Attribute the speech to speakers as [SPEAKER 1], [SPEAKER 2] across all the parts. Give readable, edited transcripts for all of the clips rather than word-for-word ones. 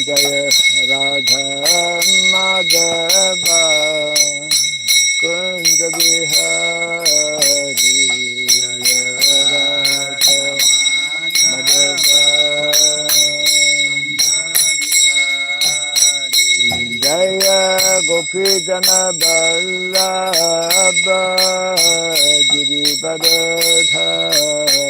[SPEAKER 1] Jaya Radha Madhava Kunda Bihari Jaya Radha Madhava Jaya Gopi Jana Vallabha Girivardhari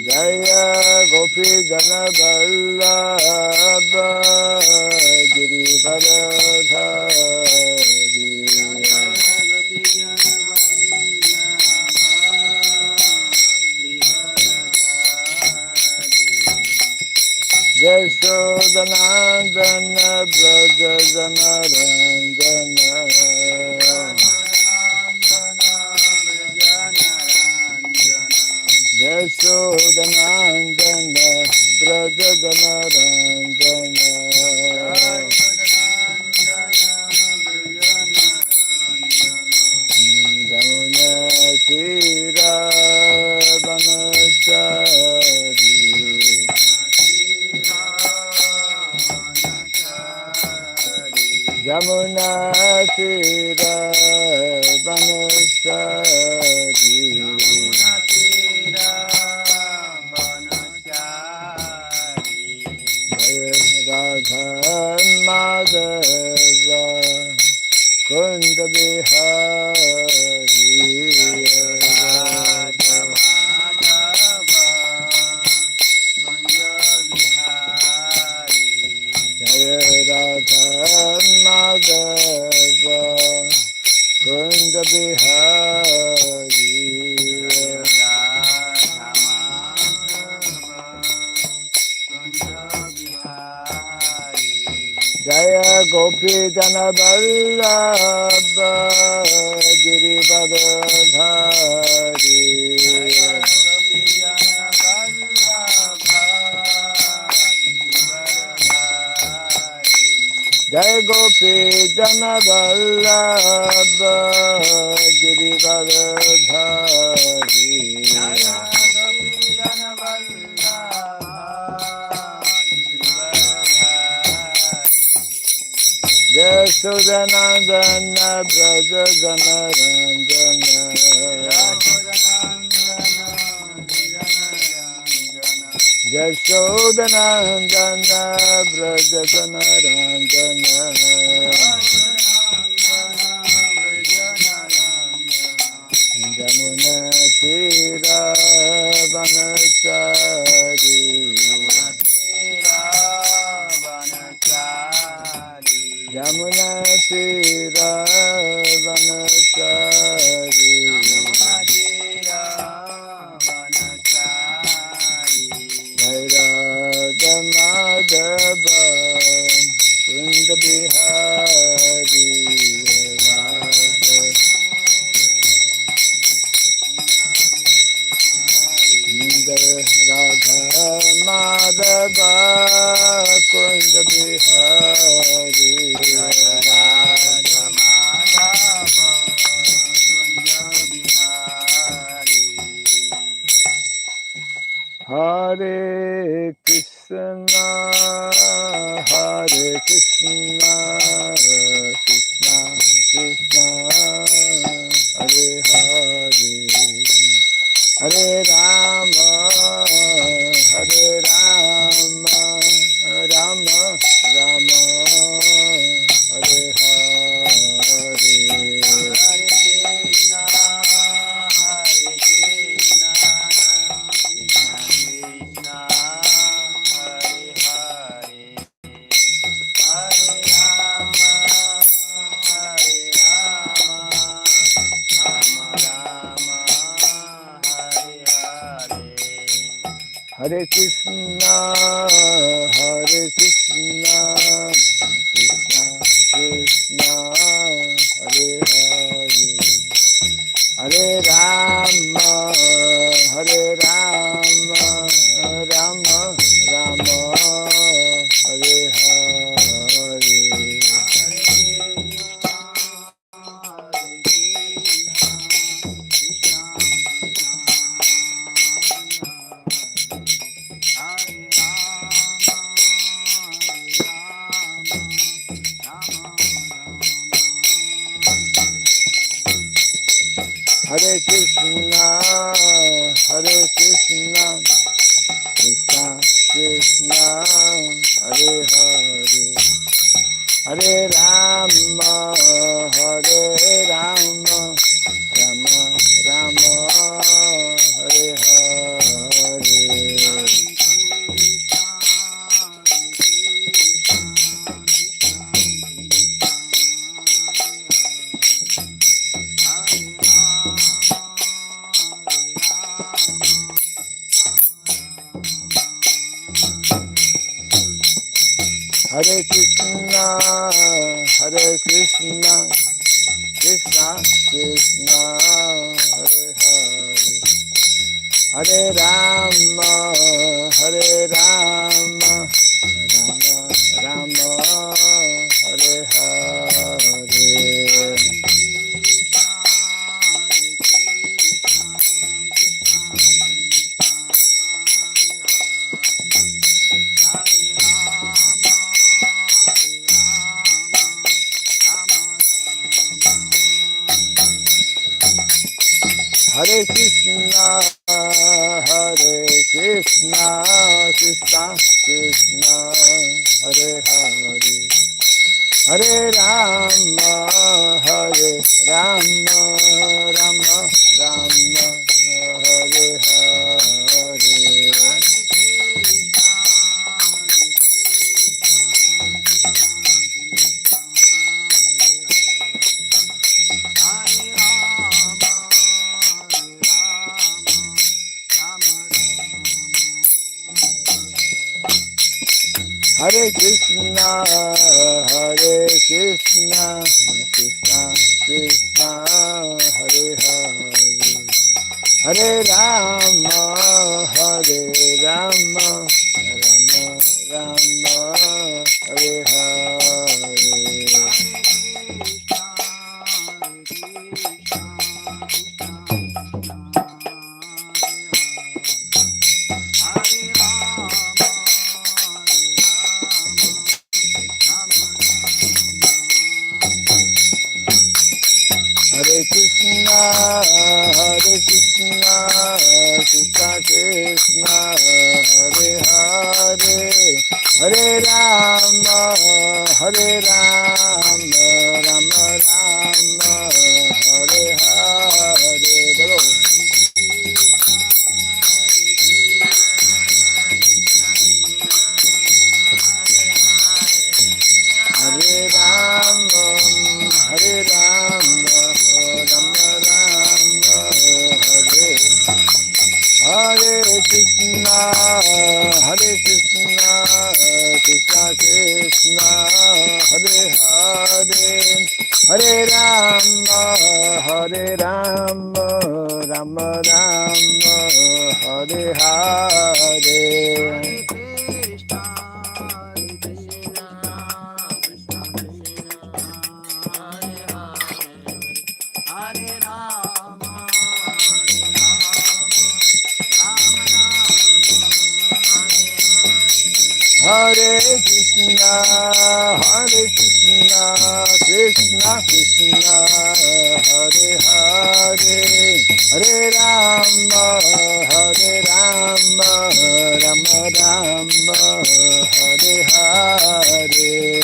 [SPEAKER 1] Jaya Gopi Jana Vallabha Girivardhari Yashodanandana Braja Janarandana Yashodanandana Braja Janarandana Jamuna Tira Vanachari Jamuna Tira Vanachari Radha Madhava Kunda Bihari Radha Madhava Kunda Bihari Jaya Radha Madhava Kunda Bihari Jaya Gopi Jana Vallabha Girivardhari Jaya Gopi Jana Vallabha Girivardhari Yashodanandana Braja Janarandana Yashodanandana Braja Janarandana Jamuna Tira Vanachari Jamuna Tira Vanachari Radha Madhava Kunda Bihari Radha Madhava Kunda Bihari Hare Krishna, Hare Krishna, Krishna Krishna, Hare Hare, Hare Rama, Hare Rama, Rama Rama, Hare Hare, Hare Krishna, Hare Krishna, Krishna Hare Krishna, Hare Krishna, Krishna Krishna, Hare Hare, Hare Rama, Hare Rama, Rama Rama, Hare Hare. Hare Krishna, Hare Krishna, Krishna Krishna, Hare Hare, Hare Rama, Hare Rama, Rama Rama, Hare Hare. Hare Krishna, Hare Krishna, Krishna Krishna, Hare Hare, Hare Rama, Hare Rama, Rama Rama, Hare Hare. Hare Krishna, Hare Krishna, Krishna Krishna, Hare Hare, Hare Rama, Hare Rama, Rama Rama, Hare Hare. Hare Krishna, Hare Krishna, Krishna Krishna, Hare Hare, Hare Rama, Hare Rama, Rama Rama, Hare Hare. Hare Krishna, Hare Krishna, Krishna Krishna, Hare Hare, Hare Rama, Hare Rama, Rama Rama, Hare Hare. Bolo. Hare Rama, Hare Rama, Rama Rama, Hare Hare Krishna, Hare Krishna, Krishna Krishna, Hare Hare, Hare Rama, Hare Rama, Rama Rama, Hare Hare. Hare Krishna, Hare Krishna, Krishna Krishna, Hare Hare, Hare Rama, Hare Rama, Rama Rama, Hare Hare.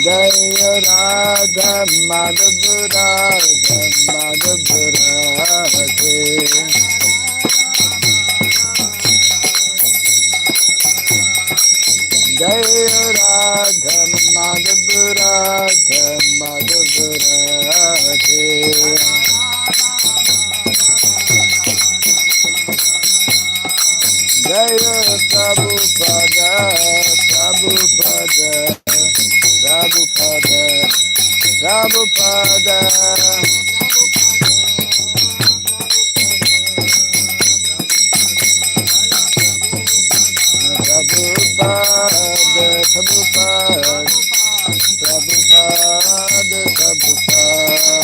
[SPEAKER 1] Jaya Radha Madhava Radha Madhava Radhe. Jaya Radha Madhava Radha Madhava Radhe. Jaya Prabhupada, Prabhupada, Prabhupada, Prabhupada. Prabhupada, Prabhupada, Prabhupada, Prabhupada.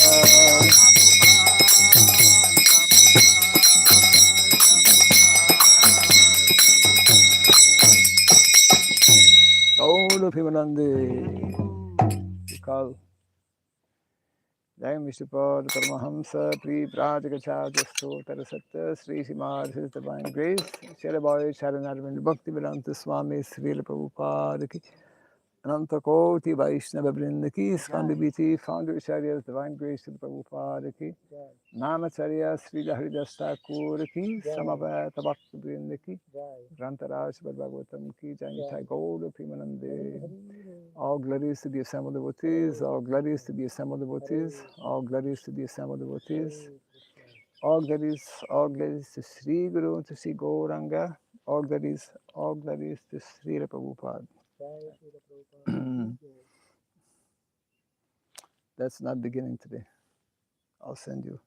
[SPEAKER 1] Milande. Because Jai Mishapad Paramahamsa Pri Prajakacharya Tarasatya Sri Srimad His Divine Grace Sharabai Sharanarvind Bhakti Vedanta Swami Srila Prabhupada Ki Ananta Koti Vaishnava Vrinda Ki Skanda Biti Founder Acharya's Divine Grace to the Prabhupada Ki Namacharya Sri Haridas Thakur Ki Samavata Bhakti Vrinda Ki Grantaraj Bhagavatam Ki Janitai Gaura Primanande. All glories to the assembled devotees, all glories to the assembled devotees, all glories to the assembled devotees, all glories to Sri Guru, to Sri Gauranga, all glories to Sri Prabhupada. That's not beginning today. I'll send you.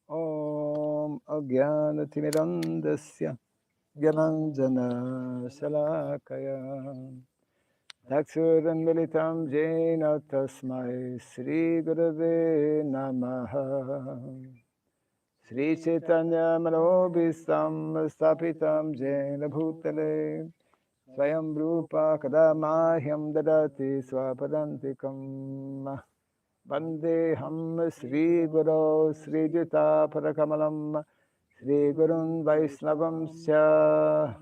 [SPEAKER 1] Om Agyanatimirandasya Gyananjana Shalakaya Taksuranmilitam Jena Tasmai Sri Gurave Namaha Sri Chaitanya Manobhistam Stapitam Jena Bhutale Swayam Rupa Kadamahyam Dadati Swapadantikam Vandeham Sri Guru Sri Juta Parakamalam Sri Gurun Vaisnavam Sya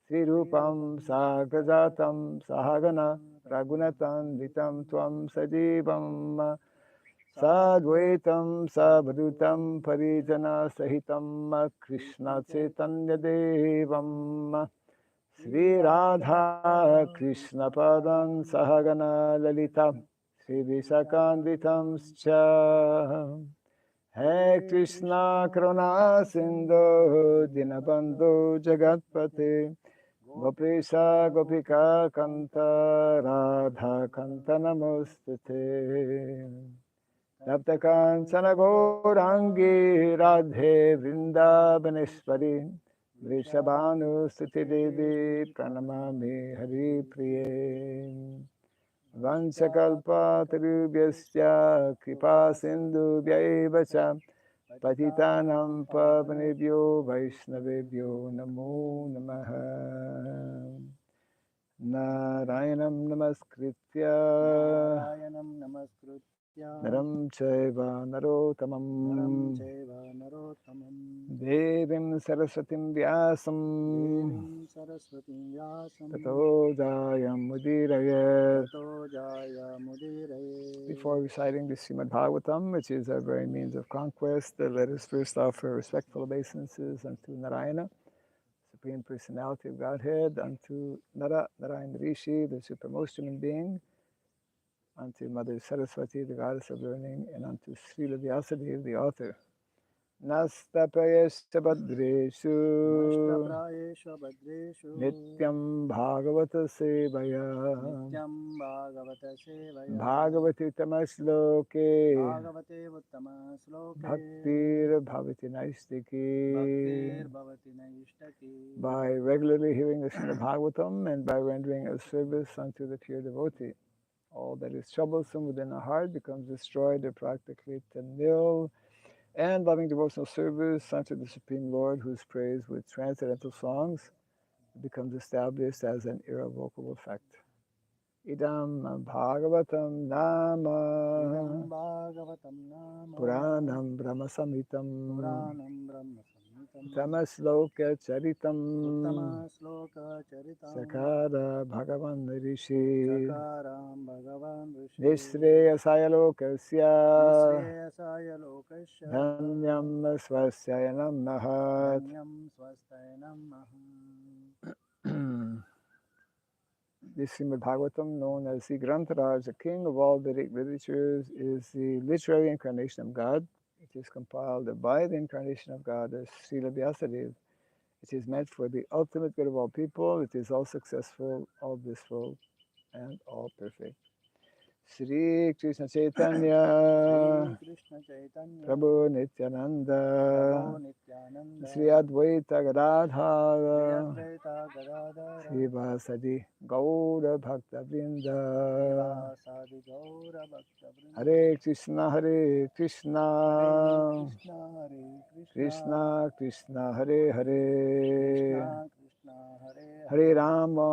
[SPEAKER 1] Sri Rupam Sagajatam Sahagana Ragunatan Vitam Tvam Sajivam Sadvaitam Sabhadutam Parijana Sahitam Krishna Chaitanya Devam Sri Radha Krishna Padam Sahagana Lalita Sri Visakandvitam Scha He Krishna Karuna Sindhu Dinabandhu Jagatpate Gopesha Gopika Kanta Radha Kanta Namostate Tapta Kancana Gaurangi Radhe Vrindavaneshwari Vrishabhanu Suti Devi Pranamami Hari Priye Vanchakalpa Tarubhyasya Kripa Sindhu Vyaivacha Patitanam Pavanebhyo Vaishnavebhyo Namo Namaha Narayanam Namaskritya Naram Chaiva Narotamam Devim Saraswatim Vyasam Tato Jayam Mudirayat. Before reciting the Srimad Bhagavatam, which is our very means of conquest, let us first offer respectful obeisances unto Narayana, Supreme Personality of Godhead, unto Narayana Rishi, the supremmost human being, unto Mother Saraswati, the goddess of learning, and unto Srila Vyasadeva, the author. Nastapayesha Badreshu Nityam Bhagavata Sevaya Bhagavati Tamasloke Bhaktir Bhavati Naistiki. By regularly hearing the Srimad Bhagavatam and by rendering a service unto the pure devotee, all that is troublesome within the heart becomes destroyed or practically to nil. And loving devotional service unto the Supreme Lord, whose praise with transcendental songs becomes established as an irrevocable fact. Idam Bhagavatam Nama Puranam Brahma Samhitam Tamasloka Charitam Sakara Bhagavan Rishi Nishreyasaya Lokasya Dhanyam Swasyayanam Mahat. This Srimad Bhagavatam, known as the Grantaraj, the king of all Vedic literatures, is the literary incarnation of God. It is compiled by the incarnation of God as Srila Vyasadeva. It is meant for the ultimate good of all people. It is all successful, all blissful, and all perfect. Shri Krishna Chaitanya Prabhu Nityananda Sri Advaita Gadadhara Sri Vasadi Gaura Bhakta Vrinda Hare Krishna Krishna Krishna Hare Hare Hare Rama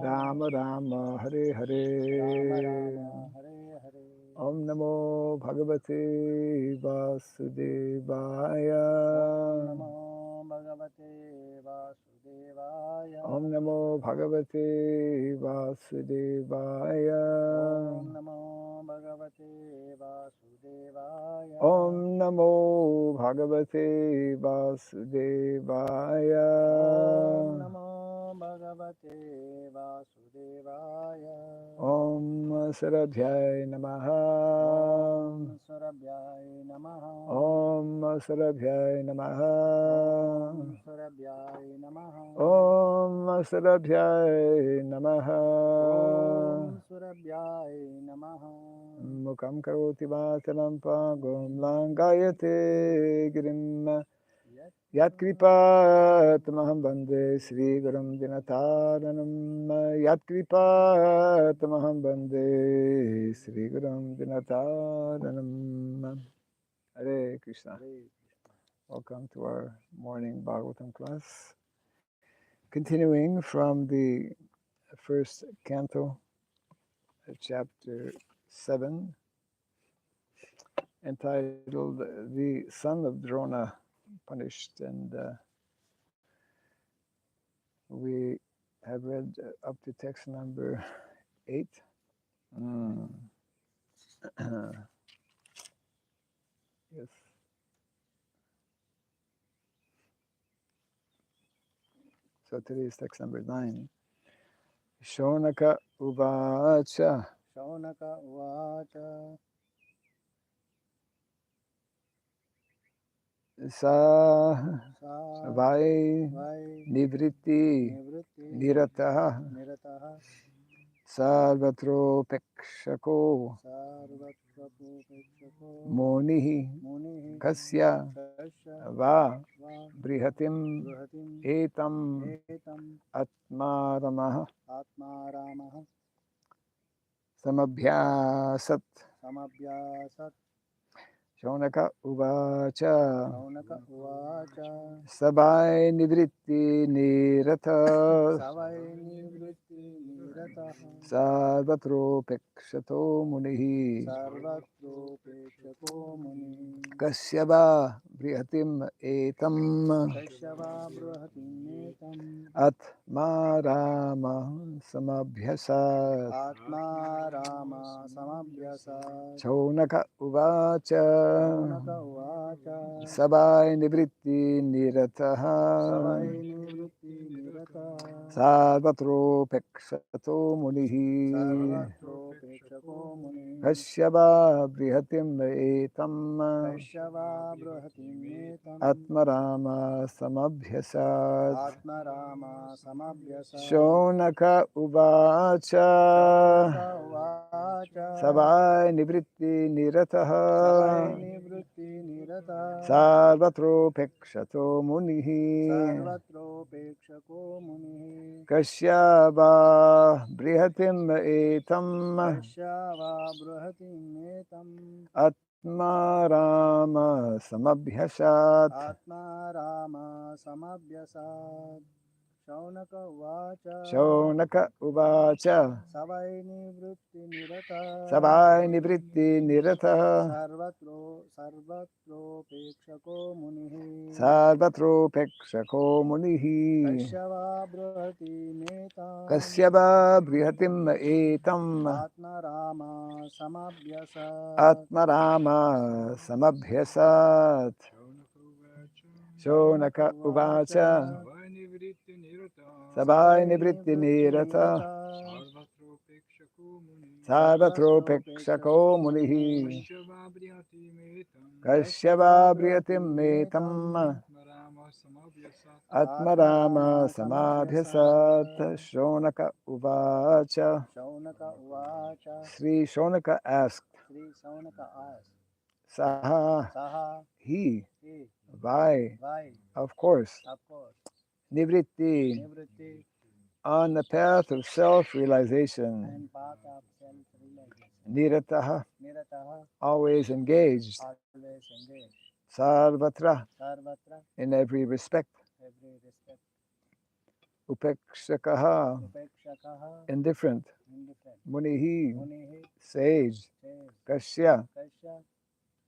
[SPEAKER 1] Rama Rama Hare Hare Om Namo Bhagavate Vasudevaya Om Namo Bhagavate Vasudevaya Om Namo Bhagavate Vasudevaya Om Sarabhyai Namaha Om Sarabhyai Namaha Om Sarabhyai Namaha Mukam Karoti Vatalam Pagom Langayate Girim Yat Kripa Tamaham Bande Sri Gurum Dinataranam Yat Kripa Tamaham Bande Sri Gurum Dinataranam. Hare Krishna. Welcome to our morning Bhagavatam class. Continuing from the first canto, chapter 7, entitled The Son of Drona Punished, and we have read up to text number 8. Yes. So today is text number 9. Shonaka Uvacha. Sa Vai Nivritti Nirataha Sarvatro Pekshako Monihi Kasya Va Brihatim Etam Atmaramaha Samabhyasat. Shonaka Uvacha Sabai Nivritti Nirata Sarvatro Pekshato Munihi Kasyaba Brihatim Etam Atmarama Samabhyasat. Shonaka Uvacha Sabai Nivritti Nirataha Sarvatro Pekshato Munihi Kashyaba Brihatim Etam Atmarama Samabhyasat. Shonaka Uvacha Sabai Nivritti Nirataha Sarvatro Pekshato Munihi Kashyaba Brihatim Etam Atmarama Samabhyasat. Shaunaka Uvacha
[SPEAKER 2] Savai nivritti nirata
[SPEAKER 1] Sabai Nibritti Nirata
[SPEAKER 2] sarvatro pekshako munihi
[SPEAKER 1] Sarvatro Pekshako Munihi
[SPEAKER 2] Kashyava brahati netam
[SPEAKER 1] Kasyaba Brihatim Etam
[SPEAKER 2] Atma Rama samabhyasa
[SPEAKER 1] Atmarama Samabhyasat Shaunaka Uvacha Sabai Nibritti Nirata Sarvatro Pekshako Munihi Kashyaba Brihatim Etam Atmarama Samabhyasat Shonaka Uvacha.
[SPEAKER 2] Shaunaka Uvacha
[SPEAKER 1] Sri Shonaka asked,
[SPEAKER 2] Sri Shaunaka asked
[SPEAKER 1] Saha,
[SPEAKER 2] Saha
[SPEAKER 1] he,
[SPEAKER 2] he
[SPEAKER 1] Vai,
[SPEAKER 2] Vai
[SPEAKER 1] of course,
[SPEAKER 2] of course
[SPEAKER 1] Nivritti,
[SPEAKER 2] Nivritti
[SPEAKER 1] on the path of self-realization,
[SPEAKER 2] and path of self-realization
[SPEAKER 1] Nirataha,
[SPEAKER 2] Nirataha
[SPEAKER 1] always engaged,
[SPEAKER 2] always engaged
[SPEAKER 1] Sarvatra,
[SPEAKER 2] Sarvatra
[SPEAKER 1] in every respect,
[SPEAKER 2] every respect
[SPEAKER 1] Upekshakaha,
[SPEAKER 2] Upekshakaha
[SPEAKER 1] indifferent,
[SPEAKER 2] indifferent
[SPEAKER 1] Munihi,
[SPEAKER 2] Munihi
[SPEAKER 1] sage,
[SPEAKER 2] says
[SPEAKER 1] Kashya,
[SPEAKER 2] Kasya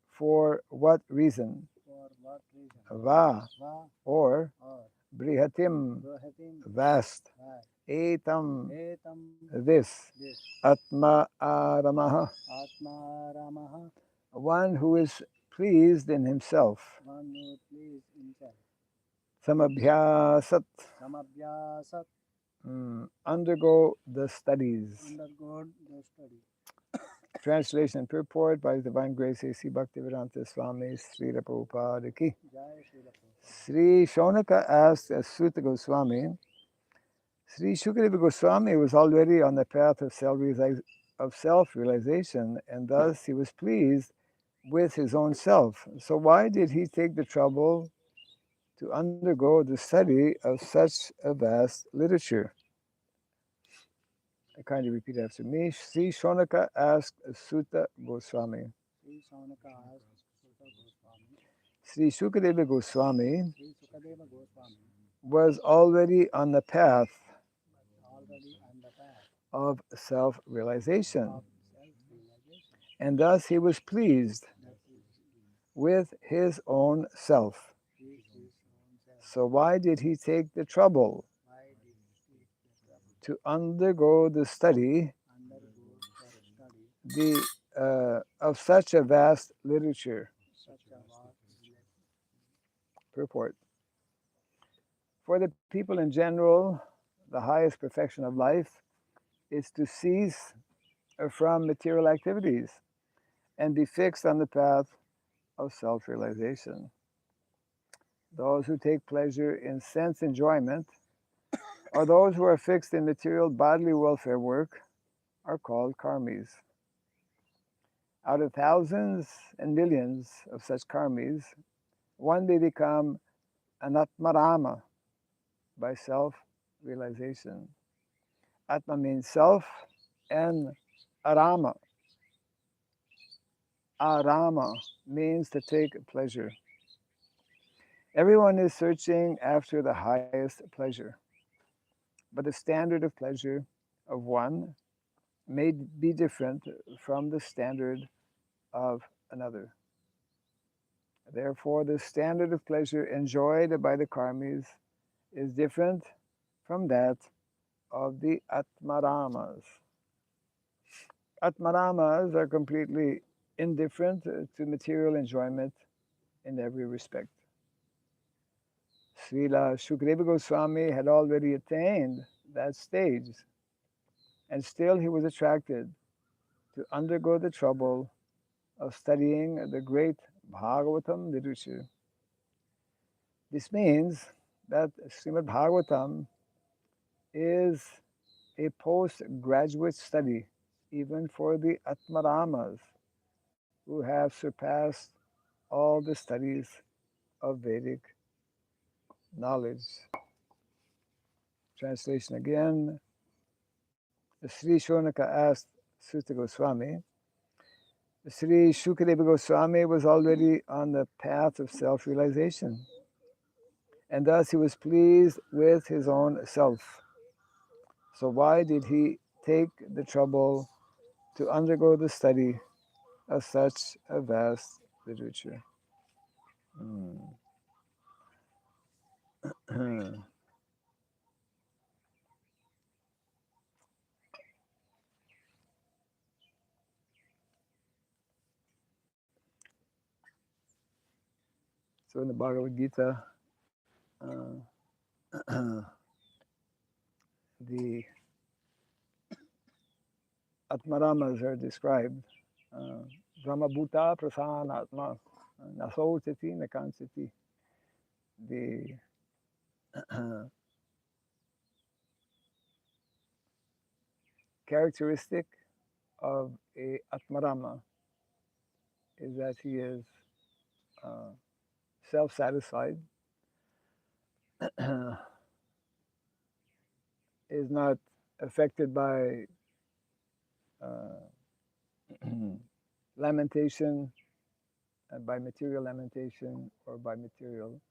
[SPEAKER 1] for what reason,
[SPEAKER 2] for what reason
[SPEAKER 1] Va,
[SPEAKER 2] Va
[SPEAKER 1] or
[SPEAKER 2] or
[SPEAKER 1] Brihatim,
[SPEAKER 2] Brohatim
[SPEAKER 1] vast,
[SPEAKER 2] Va
[SPEAKER 1] Etam,
[SPEAKER 2] Etam
[SPEAKER 1] this,
[SPEAKER 2] this
[SPEAKER 1] Atma Aramaha,
[SPEAKER 2] Atma Ramaha
[SPEAKER 1] one who is pleased in himself,
[SPEAKER 2] one who please himself
[SPEAKER 1] Samabhyasat,
[SPEAKER 2] Samabhyasat
[SPEAKER 1] undergo the studies.
[SPEAKER 2] undergo the study
[SPEAKER 1] Translation and purport by His Divine Grace A.C. Bhaktivedanta Swami Srila Prabhupada Ki.
[SPEAKER 2] Jai Srila Prabhupada
[SPEAKER 1] Sri Shonaka asked Suta Goswami, Sri Shukadeva Goswami was already on the path of self-realization, and thus he was pleased with his own self. So why did he take the trouble to undergo the study of such a vast literature? I kindly repeat after me. Sri Shonaka asked Suta Goswami.
[SPEAKER 2] Sri Shaunaka asked Sutta Goswami
[SPEAKER 1] Sri Shukadeva Goswami
[SPEAKER 2] Sri Sukadeva Goswami
[SPEAKER 1] was already on the path
[SPEAKER 2] was already on the path
[SPEAKER 1] of self-realization,
[SPEAKER 2] of self-realization
[SPEAKER 1] and thus he was pleased
[SPEAKER 2] that is
[SPEAKER 1] with his own self.
[SPEAKER 2] his own self.
[SPEAKER 1] So why did he take the trouble
[SPEAKER 2] Why did he take the trouble
[SPEAKER 1] to undergo the study
[SPEAKER 2] undergo the study
[SPEAKER 1] of such a vast literature?
[SPEAKER 2] such a vast
[SPEAKER 1] Purport. For the people in general, the highest perfection of life is to cease from material activities and be fixed on the path of self-realization. Those who take pleasure in sense enjoyment or those who are fixed in material bodily welfare work are called karmis. Out of thousands and millions of such karmis, one may become an atmarama by self-realization. Atma means self, and arama. Arama means to take pleasure. Everyone is searching after the highest pleasure, but the standard of pleasure of one may be different from the standard of another. Therefore, the standard of pleasure enjoyed by the karmis is different from that of the atmaramas. Atmaramas are completely indifferent to material enjoyment in every respect. Srila Shukadeva Goswami had already attained that stage, and still he was attracted to undergo the trouble of studying the great Bhagavatam literature. This means that Srimad Bhagavatam is a postgraduate study even for the Atmaramas who have surpassed all the studies of Vedic knowledge. Translation again. Sri Shonaka asked Suta Goswami, Sri Shukadeva Goswami was already on the path of self-realization, and thus he was pleased with his own self. So why did he take the trouble to undergo the study of such a vast literature? So in the Bhagavad Gita, the Atmaramas are described. Brahmabhuta prasana atma, nasauchati nakanchati. The characteristic of a Atmarama is that he is self-satisfied, is not affected by lamentation, by material lamentation or by material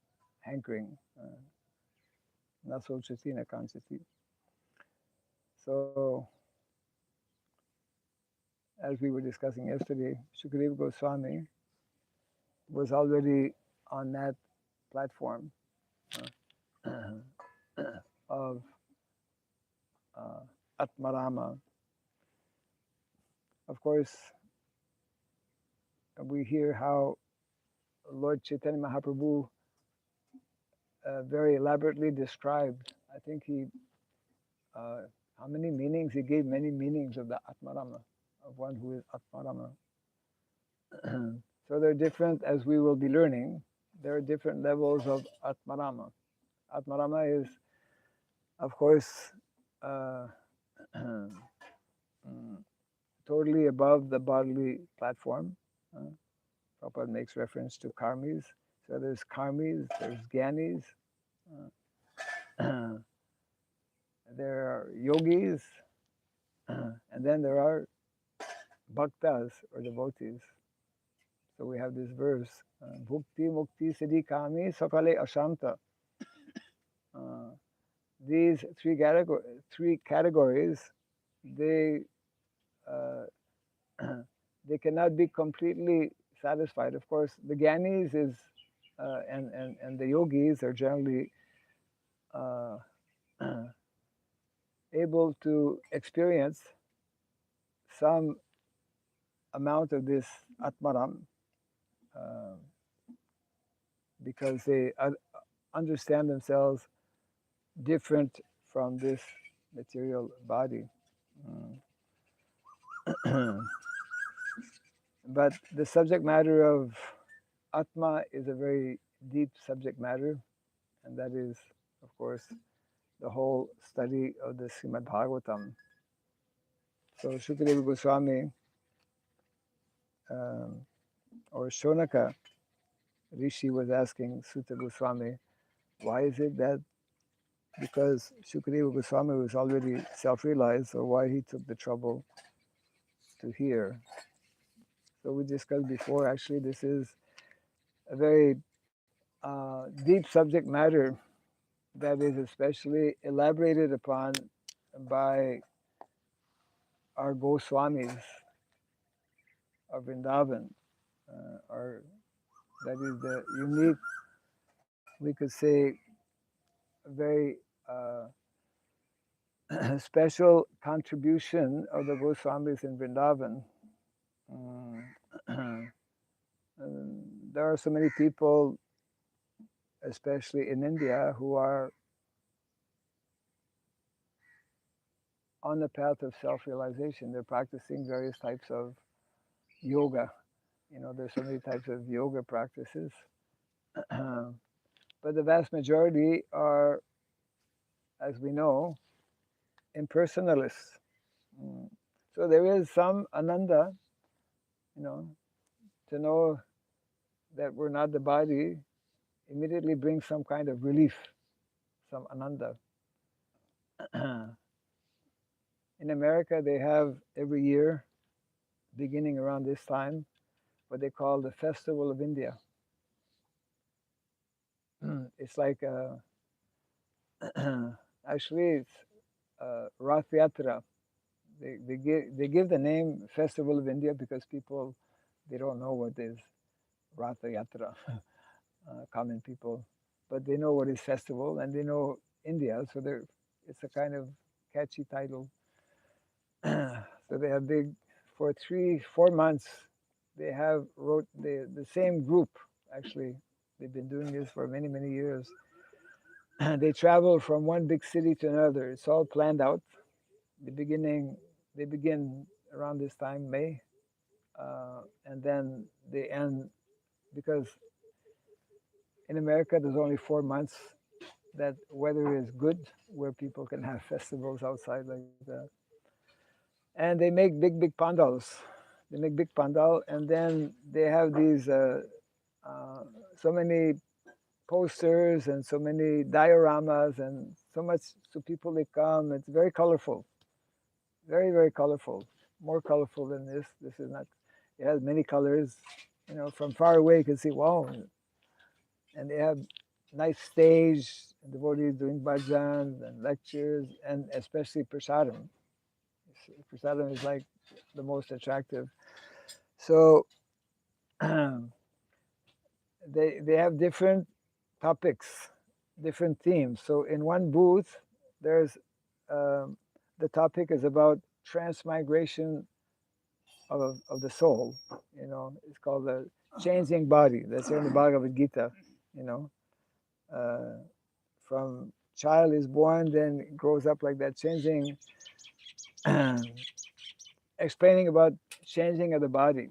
[SPEAKER 1] hankering. Nasochati nakanchati. So, as we were discussing yesterday, Shukadeva Goswami was already on that platform of Atmarama. Of course, we hear how Lord Chaitanya Mahaprabhu very elaborately described, I think he, how many meanings? He gave many meanings of the Atmarama, of one who is Atmarama. So they're different, as we will be learning. There are different levels of Atmarama. Atmarama is, of course, totally above the bodily platform. Prabhupada makes reference to karmis. So there's karmis, there's gyanis, there are yogis, and then there are bhaktas or devotees. So we have this verse, bhukti mukti siddhi kami sakale ashanta. These three categories, they they cannot be completely satisfied. Of course, the gyanis is and the yogis are generally able to experience some amount of this atmaram because they understand themselves different from this material body. But the subject matter of Atma is a very deep subject matter, and that is, of course, the whole study of the Srimad Bhagavatam. So Shukadeva Goswami or Shonaka Rishi was asking Sutta Goswami, why is it that because Shukadeva Goswami was already self-realized, or why he took the trouble to hear? So we discussed before, actually, this is a very deep subject matter that is especially elaborated upon by our Goswamis of Vrindavan, or that is the unique, we could say, very special contribution of the Goswamis in Vrindavan. There are so many people, especially in India, who are on the path of self-realization. They're practicing various types of yoga. You know, there's so many types of yoga practices. But the vast majority are, as we know, impersonalists. So there is some ananda, you know, to know that we're not the body immediately brings some kind of relief, some ananda. In America, they have every year, beginning around this time, what they call the Festival of India. It's like actually it's Rath Yatra. They give the name Festival of India because people they don't know what is Rath Yatra, common people, but they know what is festival and they know India, so it's a kind of catchy title. So they have big for 3 4 months. They have wrote the same group actually. They've been doing this for many years. They travel from one big city to another. It's all planned out. The beginning they begin around this time May, and then they end because in America there's only 4 months that weather is good where people can have festivals outside like that. And they make big pandals. They make big pandal, and then they have these uh, so many posters and so many dioramas and so much. So people they come. It's very colorful, very colorful. More colorful than this. This is not. It has many colors. You know, from far away you can see wow, and they have nice stage. Devotees doing bhajans and lectures, and especially prasadam. Prasadam is like the most attractive. So they have different topics, different themes. So in one booth, there's um, the topic is about transmigration of the soul. You know, it's called the changing body. That's in the Bhagavad Gita. You know, uh, from child is born, then grows up like that, changing, explaining about changing of the body.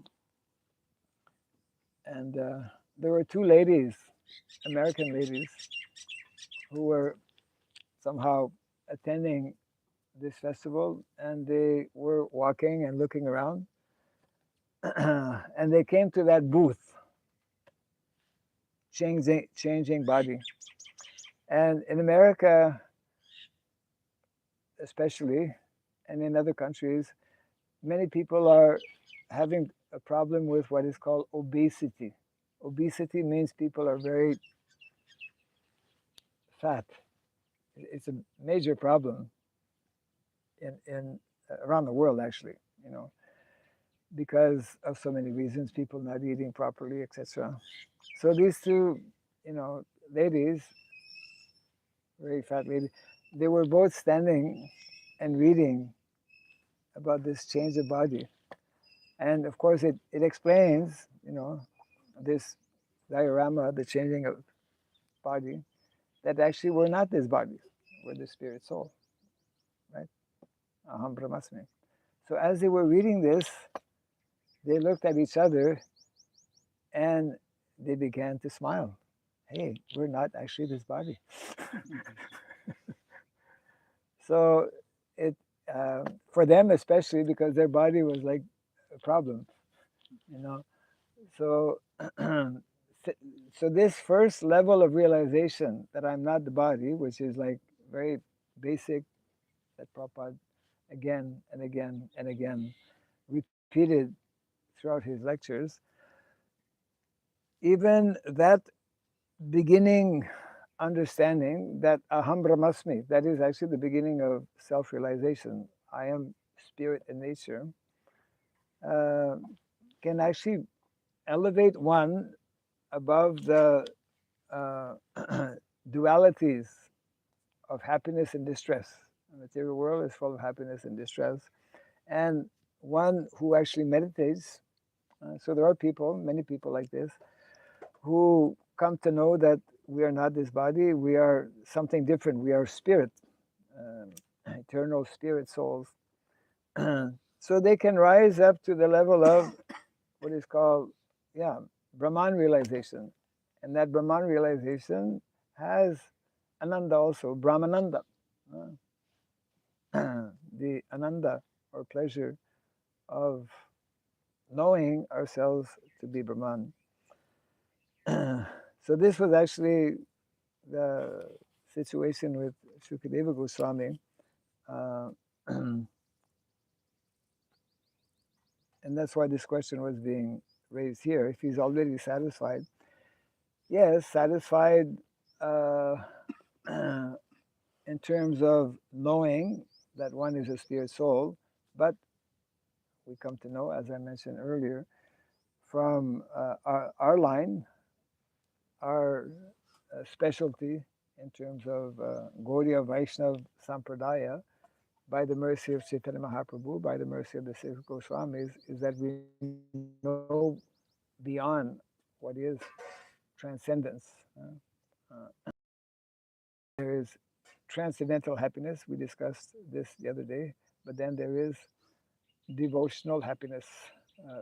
[SPEAKER 1] And there were two ladies, American ladies, who were somehow attending this festival, and they were walking and looking around, and they came to that booth, changing body. And in America, especially, and in other countries, many people are having a problem with what is called obesity. Obesity means people are very fat. It's a major problem in around the world, actually. You know, because of so many reasons, people not eating properly, etc. So these two, you know, ladies, very fat lady, they were both standing and reading about this change of body. And of course, it explains, you know, this diorama, the changing of body, that actually we're not this body, we're the spirit soul, right? Aham Brahmasmi. So as they were reading this, they looked at each other and they began to smile. Hey, we're not actually this body. So it for them especially because their body was like a problem, you know. So so this first level of realization that I'm not the body, which is like very basic, that Prabhupada again and again and again repeated throughout his lectures, even that beginning understanding that aham brahmasmi, that is actually the beginning of self-realization. I am spirit in nature, uh, can actually elevate one above the uh, dualities of happiness and distress. The material world is full of happiness and distress. And one who actually meditates, so there are people, many people like this, who come to know that we are not this body, we are something different, we are spirit, um, eternal spirit souls. So they can rise up to the level of what is called, yeah, Brahman realization. And that Brahman realization has Ananda also, Brahmananda, the Ananda or pleasure of knowing ourselves to be Brahman. So this was actually the situation with Shukadeva Goswami. Uh, and that's why this question was being raised here. If he's already satisfied, yes, satisfied uh, in terms of knowing that one is a spirit soul, but we come to know, as I mentioned earlier, from our line, our specialty in terms of Gaudiya Vaishnav Sampradaya, by the mercy of Chaitanya Mahaprabhu, by the mercy of the six Goswamis, is that we know beyond what is transcendence. There is transcendental happiness. We discussed this the other day, but then there is devotional happiness,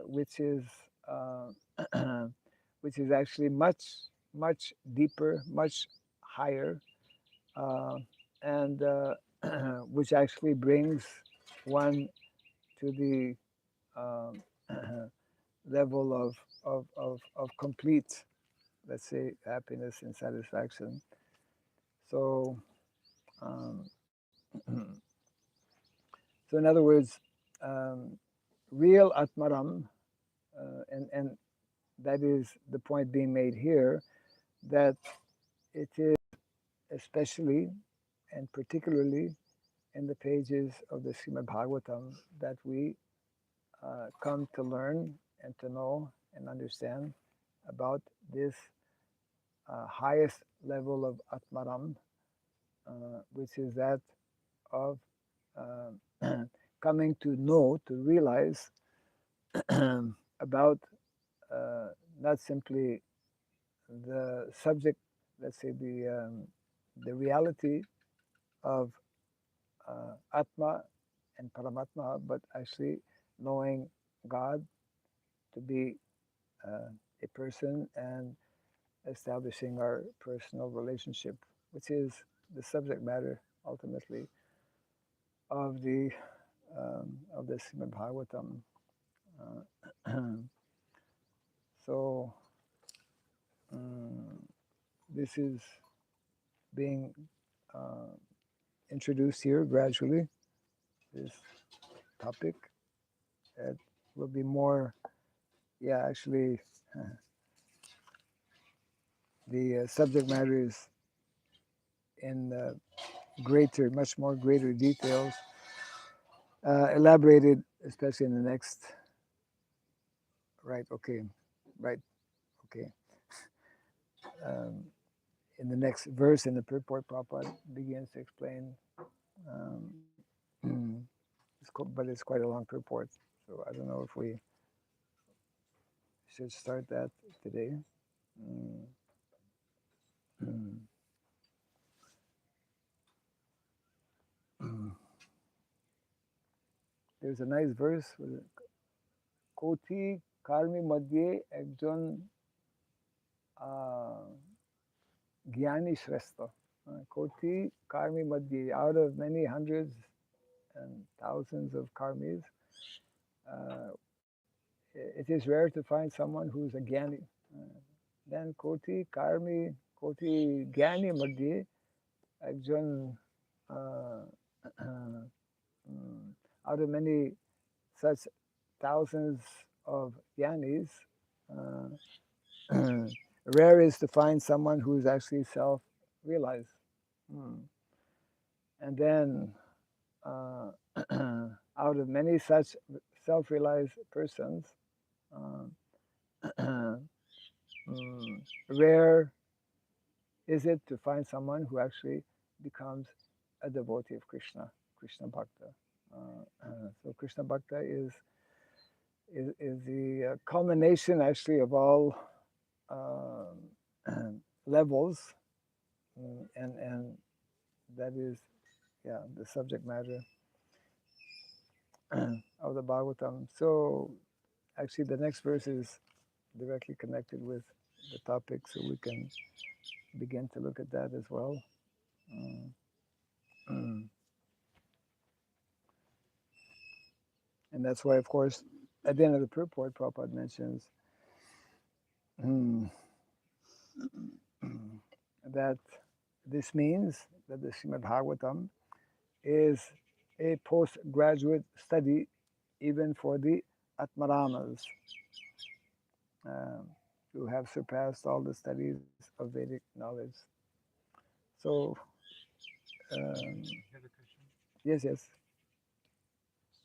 [SPEAKER 1] which is uh, which is actually much deeper, much higher, uh, and which actually brings one to the um, level of complete, let's say, happiness and satisfaction. So, um, so in other words, um, real Atmaram, and that is the point being made here, that it is especially and particularly in the pages of the Srimad Bhagavatam that we come to learn and to know and understand about this highest level of Atmaram, which is that of coming to know, to realize about not simply the subject, let's say the reality of Atma and Paramatma, but actually knowing God to be a person and establishing our personal relationship, which is the subject matter ultimately of the Srimad Bhagavatam. So this is being uh, introduced here gradually. This topic, it will be more. Yeah, actually, the subject matter is in much more greater details, elaborated, especially in the next. Right. Okay. Right. Okay. Um, in the next verse in the purport, Prabhupada begins to explain. Um, but it's quite a long purport, so I don't know if we should start that today. Mm. Mm. Mm. There's a nice verse. Koti karmi madhye ekjon gyani shrestha. Koti karmi madhye, out of many hundreds and thousands of karmis, uh, it is rare to find someone who's a gyani. Then koti gyani madhye ekjon out of many such thousands of gyanis, rare is to find someone who's actually self-realized. Hmm. And then, out of many such self-realized persons, rare is it to find someone who actually becomes a devotee of Krishna, Krishna Bhakta. So Krishna Bhakta is the culmination actually of all levels, and that is, yeah, the subject matter of the Bhagavatam. So actually the next verse is directly connected with the topic, so we can begin to look at that as well. And that's why, of course, at the end of the purport, Prabhupada mentions that this means that the Srimad Bhagavatam is a postgraduate study even for the Atmaramas, who have surpassed all the studies of Vedic knowledge. So
[SPEAKER 2] I have a question.
[SPEAKER 1] yes, yes,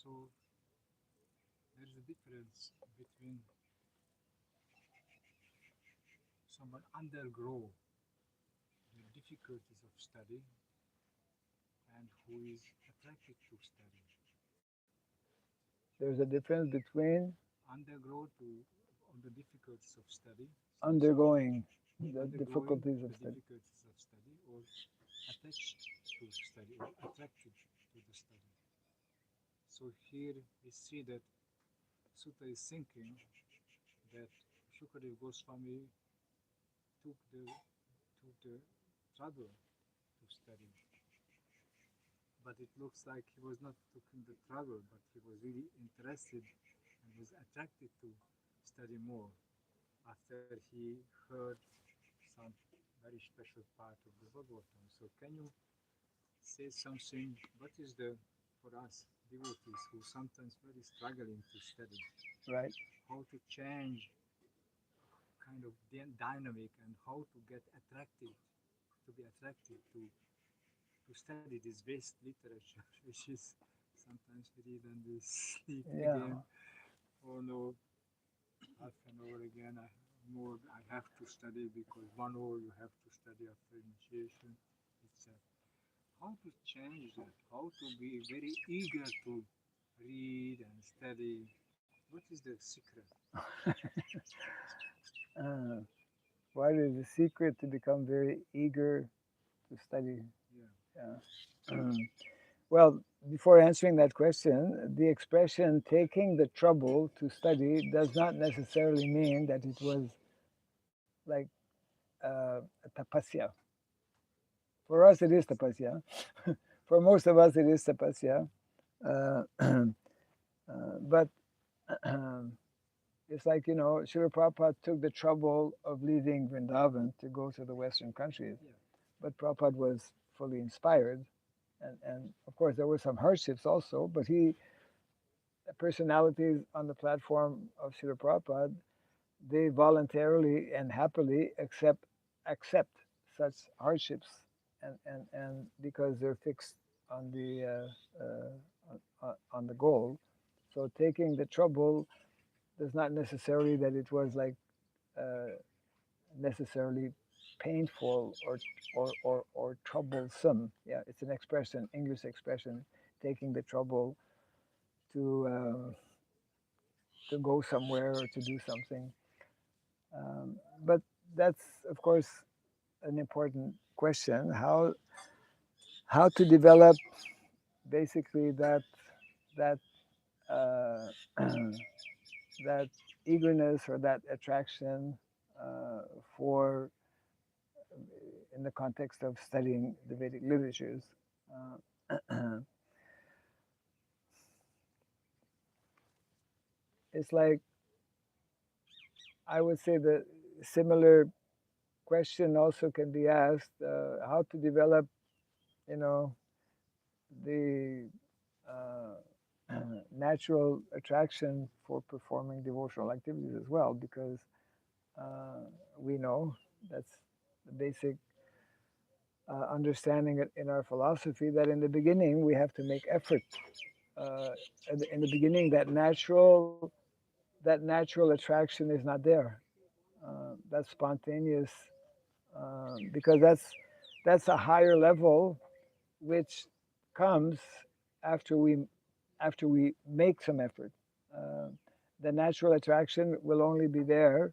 [SPEAKER 2] So there is a difference between someone undergrow the difficulties of study and who is attracted to study.
[SPEAKER 1] there's a difference between
[SPEAKER 2] Undergrow to on the difficulties of study, some
[SPEAKER 1] undergoing the
[SPEAKER 2] undergoing
[SPEAKER 1] difficulties of
[SPEAKER 2] the
[SPEAKER 1] study.
[SPEAKER 2] difficulties of study, or attached to study or attracted to the study. So here we see that Sutta is thinking that Shukadev Goswami took the trouble to study, but it looks like he was not taking the trouble, but he was really interested and was attracted to study more after he heard some very special part of the Bhagavatam. So can you say something? What is the for us devotees who sometimes very struggling to study,
[SPEAKER 1] Right.
[SPEAKER 2] how to change kind of dynamic and how to get attracted to be attracted to study this vast literature, which is sometimes we read and we sleep
[SPEAKER 1] Yeah.
[SPEAKER 2] again. Oh no, half an hour again. I have to study because 1 hour you have to study after initiation. It's how to change that. How to be very eager to read and study. What is the secret?
[SPEAKER 1] uh, what is the secret to become very eager to study?
[SPEAKER 2] Yeah.
[SPEAKER 1] Yeah. Well, before answering that question, the expression taking the trouble to study does not necessarily mean that it was like a tapasya. For us, it is tapasya. For most of us, it is tapasya. But it's like, Srila Prabhupada took the trouble of leaving Vrindavan to go to the Western countries.
[SPEAKER 2] Yeah.
[SPEAKER 1] But Prabhupada was fully inspired. And of course, there were some hardships also, but personalities on the platform of Srila Prabhupada, they voluntarily and happily accept such hardships, and because they're fixed on the goal. So taking the trouble does not necessarily that it was like uh, necessarily painful or troublesome. Yeah, it's an expression, English expression, taking the trouble to go somewhere or to do something. But that's of course an important question. How to develop basically that uh, that eagerness or that attraction uh, for in the context of studying the Vedic literatures. Uh, it's like I would say the similar question also can be asked: how to develop, you know, the uh, natural attraction for performing devotional activities as well, because uh, we know that's the basic understanding in our philosophy that in the beginning we have to make effort. Uh, in the beginning, that natural attraction is not there. That spontaneous, because that's a higher level which comes after we make some effort. Uh, the natural attraction will only be there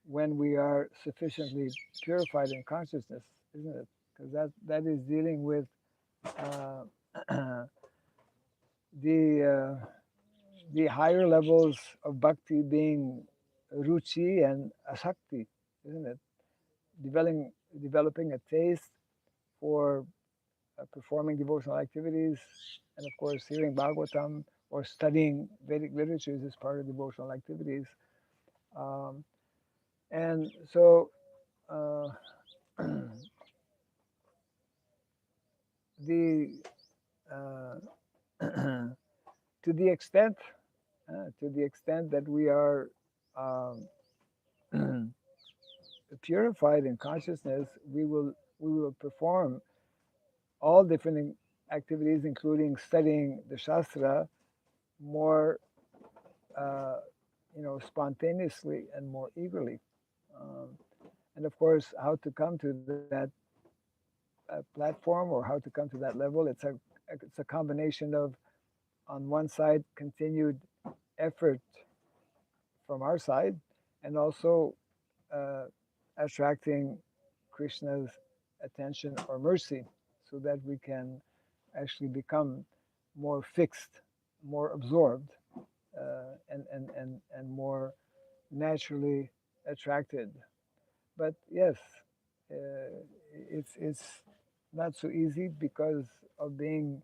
[SPEAKER 1] when we are sufficiently purified in consciousness, isn't it? Because that is dealing with uh, the the higher levels of bhakti being ruchi and asakti, isn't it? Developing a taste for performing devotional activities, and of course, hearing Bhagavatam or studying Vedic literatures is part of devotional activities. Um, and so, uh, the uh, to the extent that we are um, purified in consciousness, we will perform all different activities, including studying the Shastra more, uh, spontaneously and more eagerly. Um, and of course, how to come to that platform or how to come to that level, it's a combination of, on one side, continued effort from our side, and also uh, attracting Krishna's attention or mercy, so that we can actually become more fixed, more absorbed, and more naturally attracted. But yes, it's not so easy because of being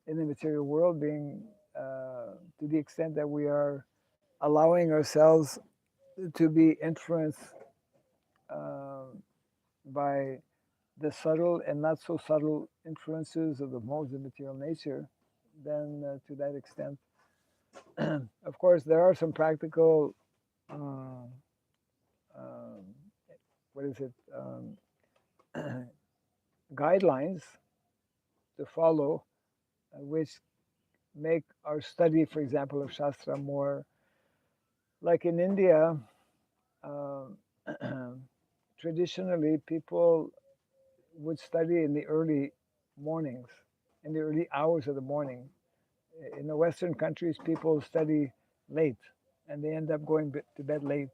[SPEAKER 1] in the material world, being to the extent that we are allowing ourselves to be influenced uh, by the subtle and not so subtle influences of the modes of material nature, then to that extent, of course, there are some practical, uh, um, what is it, guidelines to follow, which make our study, for example, of Shastra more like in India. um Traditionally, people would study in the early mornings, in the early hours of the morning. In the Western countries, people study late, and they end up going to bed late.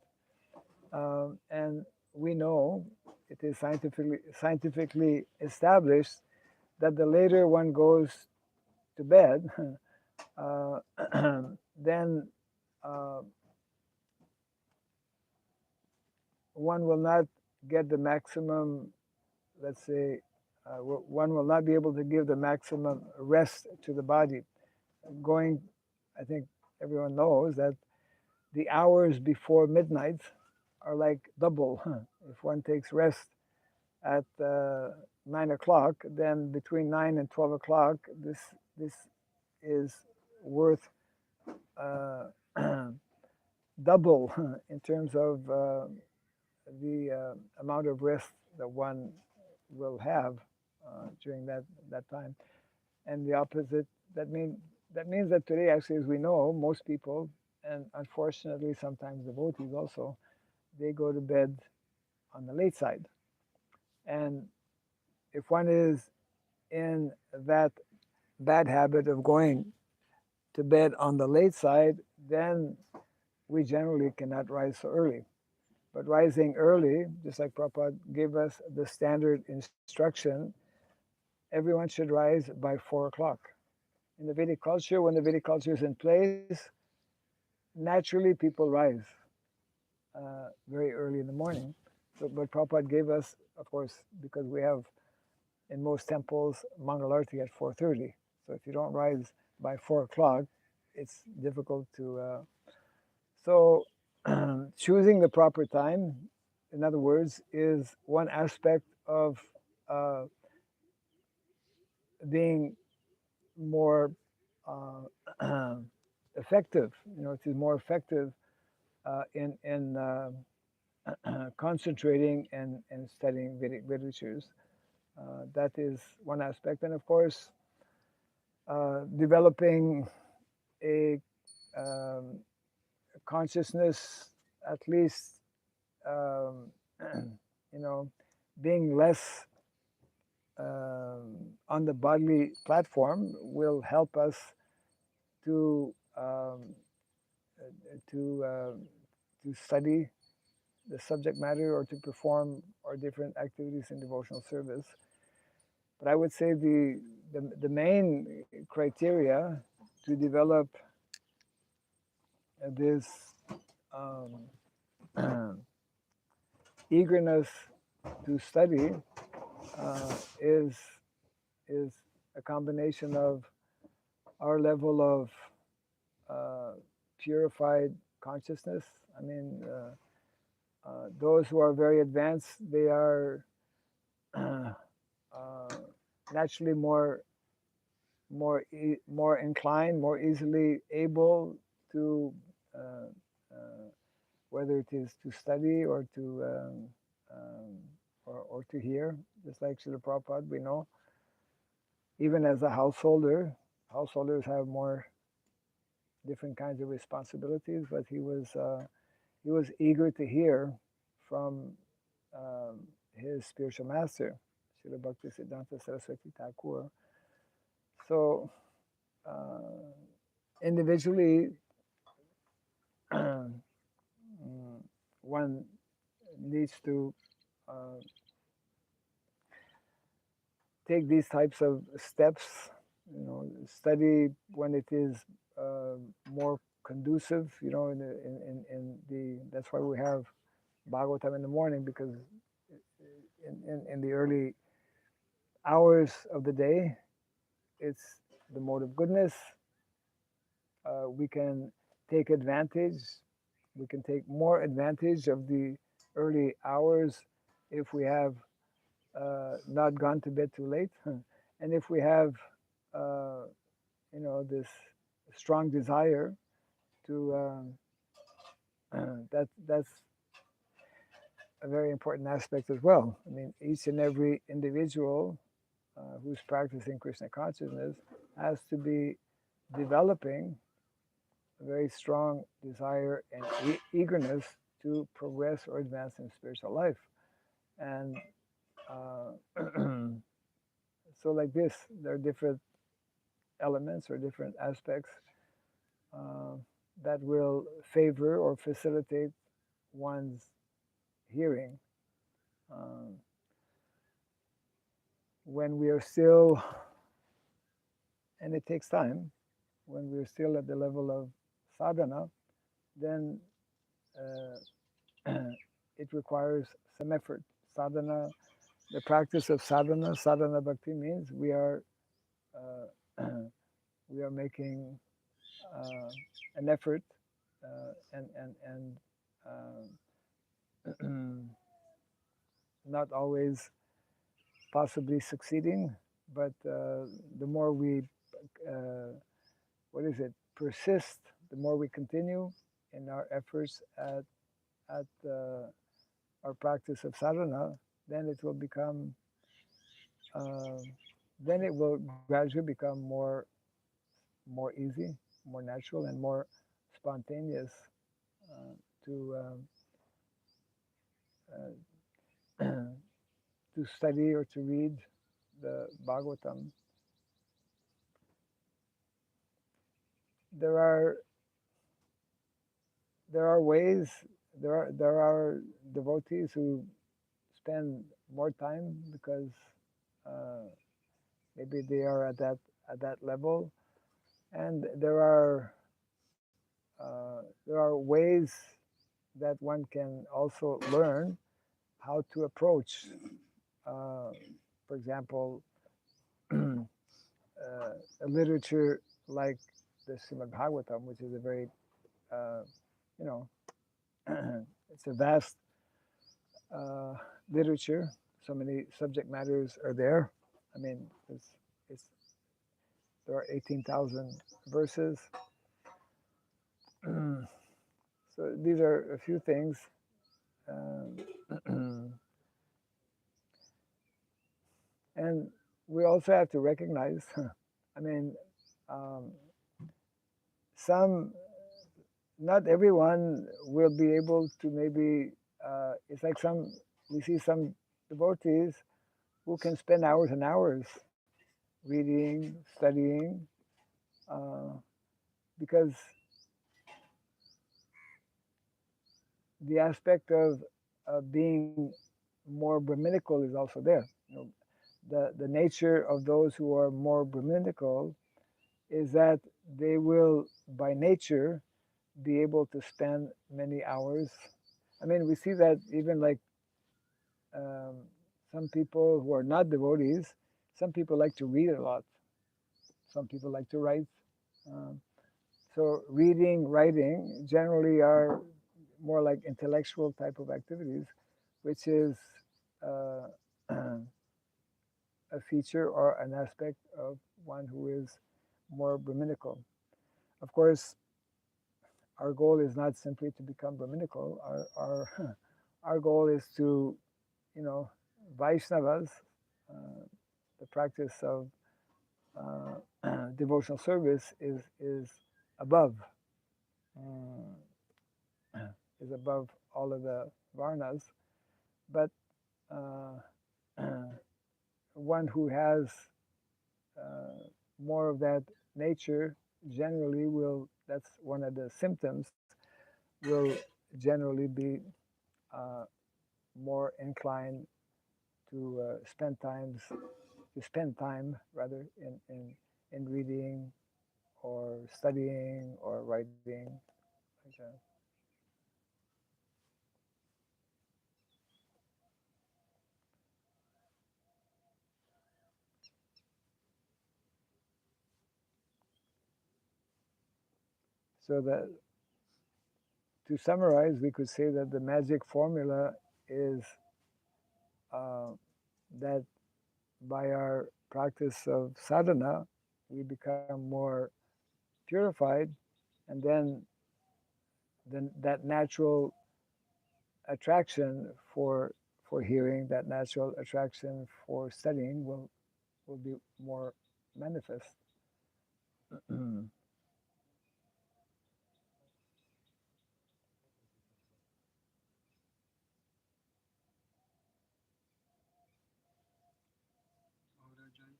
[SPEAKER 1] And we know it is scientifically established that the later one goes to bed, uh, then uh, one will not get the maximum, let's say, one will not be able to give the maximum rest to the body. Going, I think everyone knows that the hours before midnight are like double. If one takes rest at 9 o'clock, then between 9 and 12 o'clock, this is worth uh, double in terms of the amount of rest that one will have during that time. And the opposite, that mean that means that today, actually, as we know, most people, and unfortunately sometimes devotees also, they go to bed on the late side. And if one is in that bad habit of going to bed on the late side, then we generally cannot rise so early. But rising early, just like Prabhupada gave us the standard instruction, everyone should rise by 4 o'clock. In the Vedic culture, when the Vedic culture is in place, naturally people rise very early in the morning. So, but Prabhupada gave us, of course, because we have in most temples Mangalarti at 4:30. So if you don't rise by 4 o'clock, it's difficult to. So choosing the proper time, in other words, is one aspect of uh, being more effective. It is more effective in concentrating and studying Vedic literatures. That is one aspect, and of course, developing a um, consciousness, at least, um, you know, being less on the bodily platform will help us to to uh, to study the subject matter or to perform our different activities in devotional service. But I would say the main criteria to develop this um, eagerness to study is is a combination of our level of purified consciousness. I mean, those who are very advanced, they are uh, naturally more inclined, more easily able to, uh, uh, whether it is to study or to um, or to hear, just like Srila Prabhupada, we know. even as a householder, householders have more different kinds of responsibilities, but he was eager to hear from his spiritual master, Srila Bhaktisiddhanta Saraswati Thakur. So individually, one needs to uh, take these types of steps, study when it is more conducive, in the, that's why we have Bhagavatam in the morning, because in the early hours of the day, it's the mode of goodness. We can take advantage, we can take more advantage of the early hours if we have not gone to bed too late, and if we have, this strong desire to, that's a very important aspect as well. I mean, each and every individual who's practicing Krishna consciousness has to be developing a very strong desire and eagerness to progress or advance in spiritual life. And so, like this, there are different elements or different aspects uh, that will favor or facilitate one's hearing. Um, when we are still, and it takes time, when we're still at the level of sadhana, then it requires some effort. Sadhana, the practice of sadhana bhakti means we are we are making an effort and not always possibly succeeding, but the more we persist, the more we continue in our efforts at our practice of sadhana, then it will become, uh, then it will gradually become more easy, more natural, and more spontaneous uh, to to study or to read the Bhagavatam. There are there are ways, there are devotees who spend more time because uh, maybe they are at that level, and there are ways that one can also learn how to approach, uh, for example, a literature like the Srimad Bhagavatam, which is a very, uh, you know, it's a vast uh, literature. So many subject matters are there. I mean, it's there are 18,000 verses. So these are a few things. And we also have to recognize, I mean, um, some, not everyone will be able to maybe, it's like we see some devotees who can spend hours and hours reading, studying, uh, because the aspect of being more Brahminical is also there. The nature of those who are more Brahminical is that they will, by nature, be able to spend many hours. I mean, we see that even like um, some people who are not devotees, some people like to read a lot. Some people like to write. Um, so reading, writing generally are more like intellectual type of activities, which is uh, a feature or an aspect of one who is more Brahminical. Of course, our goal is not simply to become Brahminical. Our goal is to, Vaishnavas, the practice of devotional service is above uh, is above all of the varnas, but uh, one who has more of that nature generally will, that's one of the symptoms, will generally be uh, more inclined to spend time rather in reading or studying or writing like that. So that to summarize, we could say that the magic formula is uh, that by our practice of sadhana, we become more purified, and then that natural attraction for hearing, that natural attraction for studying will be more manifest.
[SPEAKER 2] Maharaj, I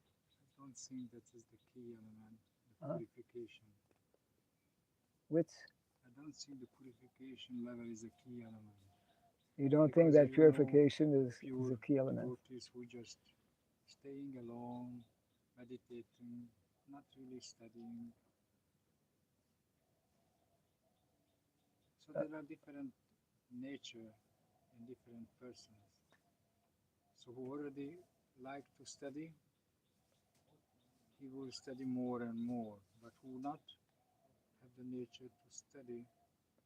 [SPEAKER 2] don't think that is the key element, the
[SPEAKER 1] Huh?
[SPEAKER 2] purification.
[SPEAKER 1] Which
[SPEAKER 2] I don't think the purification level is a key element.
[SPEAKER 1] you don't think
[SPEAKER 2] Because
[SPEAKER 1] that
[SPEAKER 2] you know
[SPEAKER 1] purification is
[SPEAKER 2] pure
[SPEAKER 1] a key element?
[SPEAKER 2] devotees who just staying alone, meditating, not really studying. So there are different nature in different persons. So who already like to study, he will study more and more. But who not have the nature to study,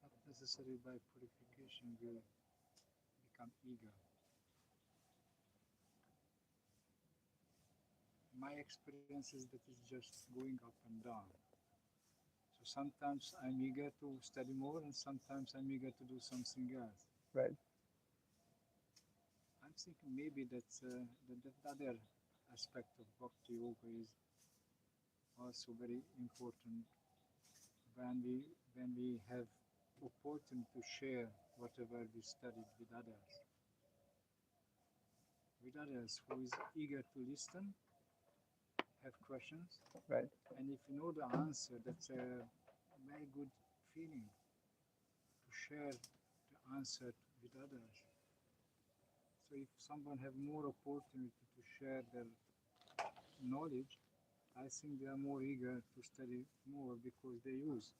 [SPEAKER 2] not necessarily by purification will become eager. My experience is that it's just going up and down. So sometimes I'm eager to study more, and sometimes I'm eager to do something else.
[SPEAKER 1] Right.
[SPEAKER 2] I'm thinking maybe that's that other aspect of bhakti yoga is also very important when we have opportunity to share whatever we studied with others who is eager to listen, have questions,
[SPEAKER 1] Right.
[SPEAKER 2] and if you know the answer, that's a very good feeling to share the answer with others. So if someone have more opportunity to share their knowledge, I think they are more eager to study more because they use.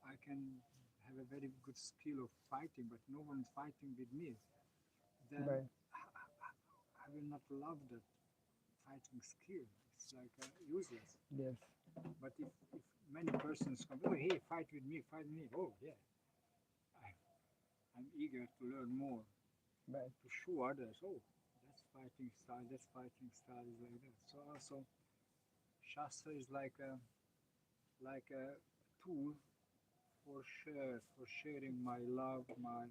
[SPEAKER 2] I can have a very good skill of fighting, but no one is fighting with me. Then
[SPEAKER 1] Right.
[SPEAKER 2] I will not love that fighting skill. It's like useless.
[SPEAKER 1] Yes.
[SPEAKER 2] But if many persons come, oh hey, fight with me, oh yeah, I, I'm eager to learn more,
[SPEAKER 1] Right.
[SPEAKER 2] to show others, oh, that's fighting style is like that. So also Shastra is like a tool for sharing my love, my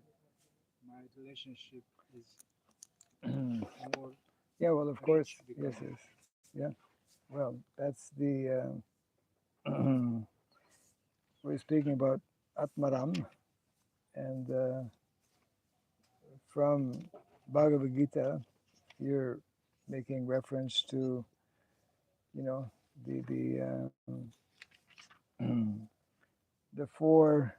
[SPEAKER 2] relationship is more
[SPEAKER 1] Yeah. Well, of course.
[SPEAKER 2] rich
[SPEAKER 1] Yes.
[SPEAKER 2] because of
[SPEAKER 1] Yes.
[SPEAKER 2] it.
[SPEAKER 1] Yeah. Well, that's the. We're speaking about Atmaram, and from Bhagavad Gita, you're making reference to, you know, the four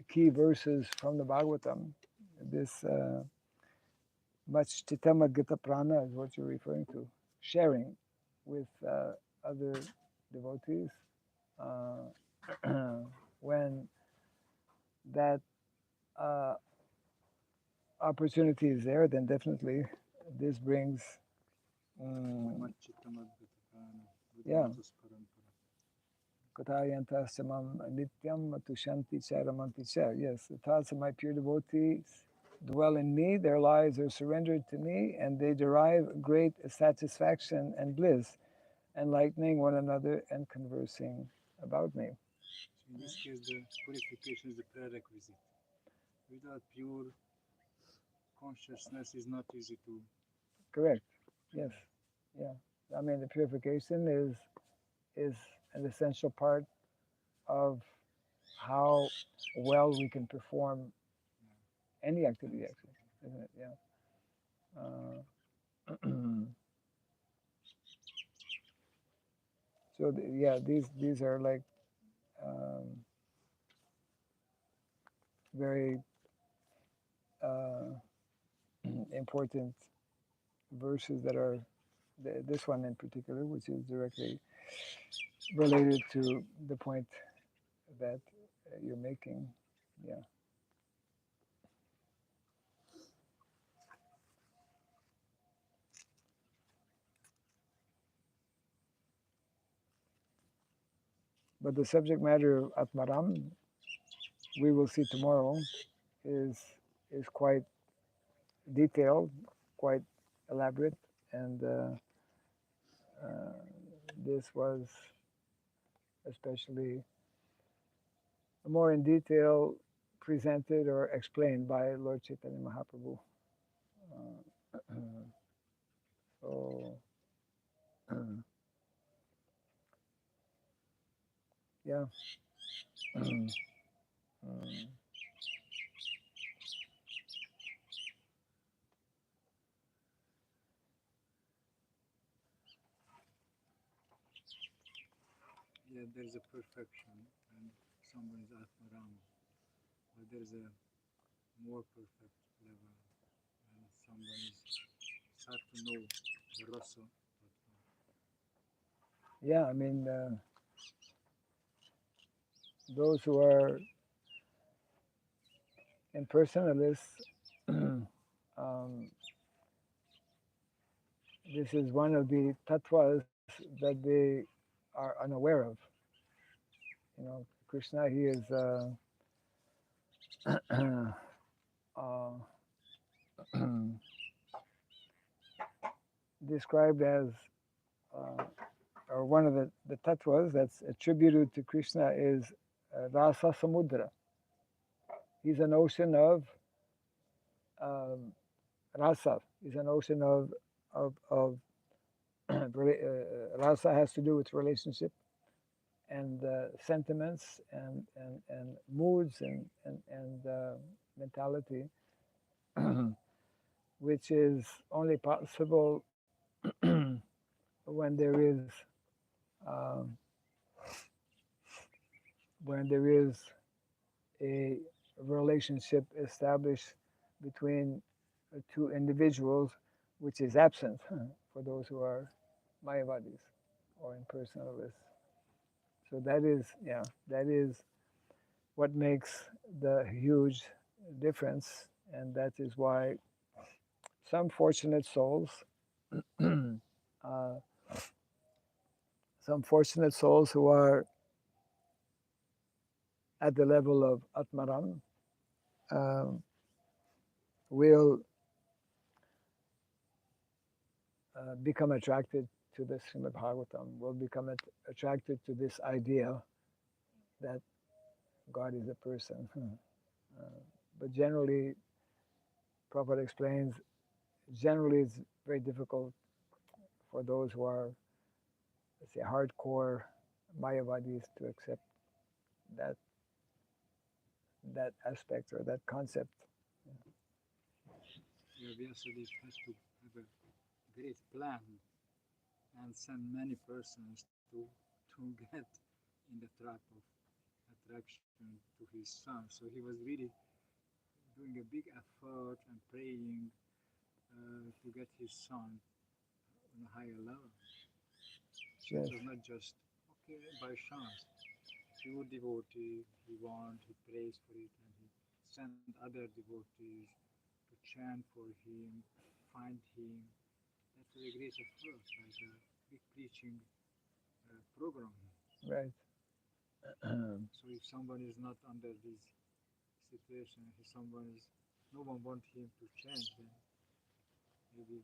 [SPEAKER 1] key verses from the Bhagavatam. This much Chitama Gita Prana is what you're referring to, sharing with other devotees. When that uh, opportunity is there, then definitely this brings, um,
[SPEAKER 2] Machchittamadhyatapana,
[SPEAKER 1] yeah,
[SPEAKER 2] Buddhantus parampara.
[SPEAKER 1] Katayantasamam Nityam Matushanti Charamanti Cha. Yes, the thoughts of my pure devotees dwell in me, their lives are surrendered to me, and they derive great satisfaction and bliss, enlightening one another and conversing about me.
[SPEAKER 2] So in this case, the purification is the prerequisite. Without pure consciousness, is not easy to
[SPEAKER 1] Correct. Yes. Yeah. I mean, the purification is an essential part of how well we can perform any activity, actually, isn't it? Yeah. So yeah, these are like um, very uh, important verses that are this one in particular, which is directly related to the point that you're making. Yeah. But the subject matter of Atmaram, we will see tomorrow, is is quite detailed, quite elaborate, and uh, this was especially more in detail presented or explained by Lord Chaitanya Mahaprabhu. Uh, so, yeah.
[SPEAKER 2] Yeah, there's a perfection and someone is Atmarama, but there's a more perfect level and someone is start to know the rasa.
[SPEAKER 1] Yeah, I mean, those who are impersonalists, this is one of the tattvas that they are unaware of. You know, Krishna, he is uh, described as, or one of the tattvas that's attributed to Krishna is Rasa Samudra. He's an ocean of um, rasa. He's an ocean of rasa has to do with relationship and sentiments and moods and mentality, which is only possible when there is um, when there is a relationship established between two individuals, which is absent for those who are Mayavadis or impersonalists. So that is, yeah, that is what makes the huge difference, and that is why some fortunate souls, uh, some fortunate souls who are at the level of Atmaram, um, will become attracted to the Srimad Bhagavatam, will become attracted to this idea that God is a person. But generally, Prabhupada explains, generally it's very difficult for those who are, let's say, hardcore Mayavadis to accept that that aspect or that concept.
[SPEAKER 2] Yeah, Vyasadeva has to have a great plan and send many persons to get in the trap of attraction to his son. So he was really doing a big effort and praying to get his son on a higher level. So
[SPEAKER 1] Yes.
[SPEAKER 2] it was not just okay by chance. Pure devotee, he wants, he prays for it, and he sent other devotees to chant for him, find him. That was a great effort, like a big preaching program.
[SPEAKER 1] Right.
[SPEAKER 2] So if someone is not under this situation, if someone is, no one wants him to change, then maybe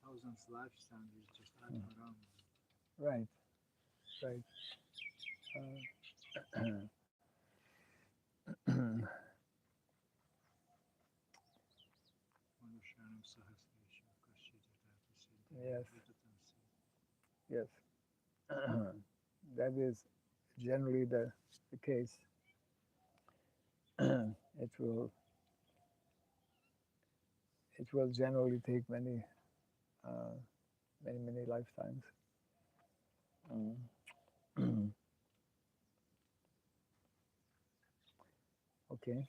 [SPEAKER 2] thousands lifetime is just Atmaram.
[SPEAKER 1] Right. Right.
[SPEAKER 2] Manushanam Sahasreshu Kashi Jatati
[SPEAKER 1] Yes,
[SPEAKER 2] Bhagavatam says.
[SPEAKER 1] yes. That is generally the case. it will it will generally take uh, many lifetimes. Mm. Okay.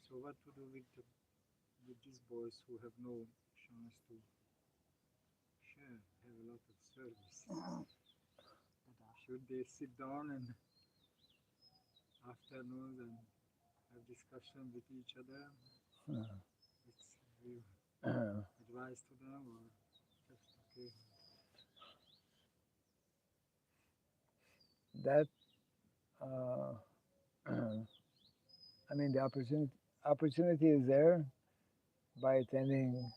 [SPEAKER 2] So what to do with these boys who have no chance to share, have a lot of service? Should they sit down and afternoons and have discussion with each other? It's you advice to them or just okay?
[SPEAKER 1] That uh, I mean the opportunity is there by attending,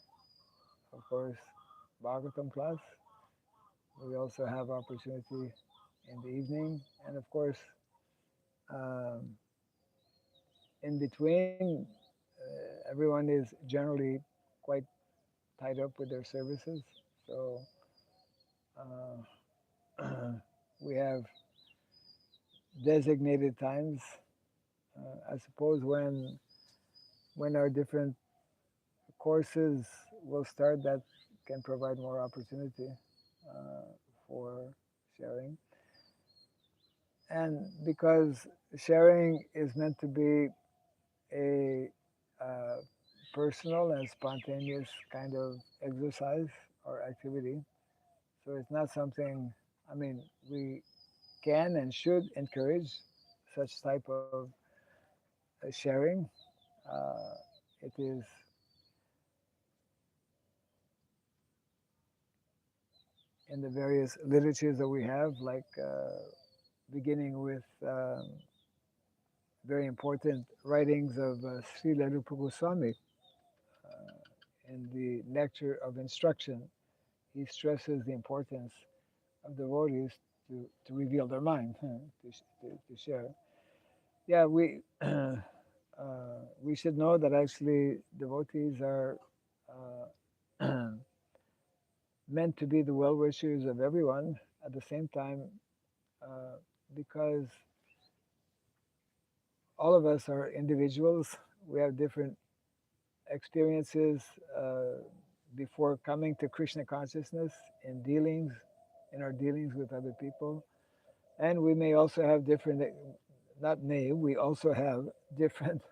[SPEAKER 1] of course, Bhagavatam class. We also have opportunity in the evening, and of course, um, in between, everyone is generally quite tied up with their services. So we have designated times. I suppose when our different courses will start, that can provide more opportunity uh, for sharing. And because sharing is meant to be a uh, personal and spontaneous kind of exercise or activity, so it's not something. I mean, we can and should encourage such type of sharing. Uh, it is in the various literatures that we have, like beginning with very important writings of Srila Goswami in the Nectar of Instruction. He stresses the importance of devotees to reveal their mind, to share. Yeah, we should know that actually devotees are meant to be the well wishers of everyone at the same time, uh, because all of us are individuals. We have different experiences before coming to Krishna consciousness in our dealings with other people. And we may also have different, not may, we also have different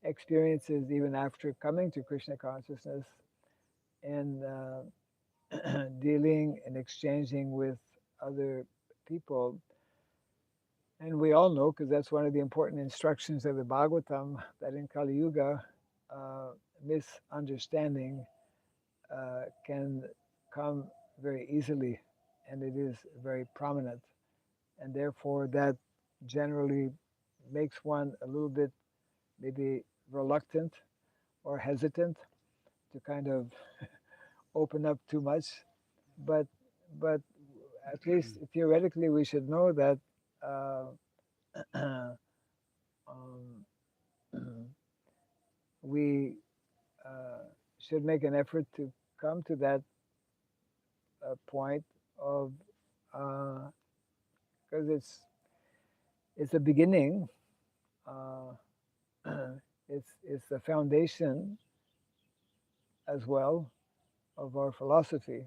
[SPEAKER 1] experiences even after coming to Krishna consciousness and dealing and exchanging with other people. And we all know, because that's one of the important instructions of the Bhagavatam, that in Kali Yuga, uh, misunderstanding can come very easily, and it is very prominent. And therefore, that generally makes one a little bit maybe reluctant or hesitant to kind of open up too much. But but at least theoretically, we should know that um, we should make an effort to come to that point of because it's a beginning. Uh, it's the foundation as well of our philosophy,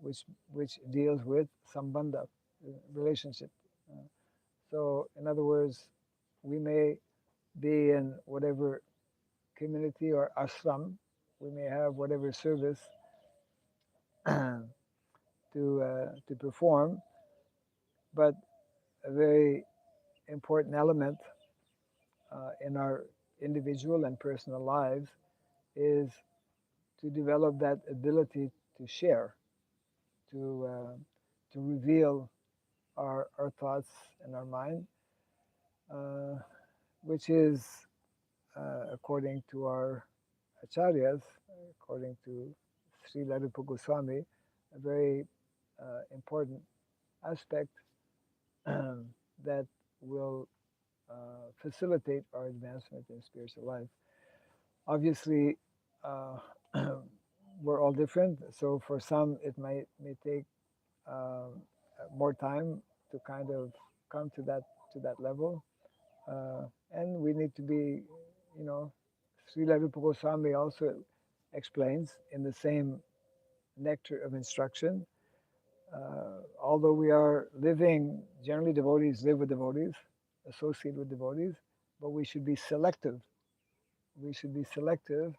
[SPEAKER 1] which deals with sambandha, relationship. Uh, so, in other words, we may be in whatever community or ashram, we may have whatever service to perform, but a very important element in our individual and personal lives is to develop that ability to share, to reveal our thoughts and our mind, uh, which is, according to our acharyas, according to Srila Rupa Goswami, a very important aspect that will facilitate our advancement in spiritual life. Obviously, we're all different. So for some, it may take um, more time to kind of come to that level, and we need to be, you know, Srila Rupa Goswami also explains in the same nectar of instruction. Although we are living, generally devotees live with devotees, associate with devotees, but we should be selective. We should be selective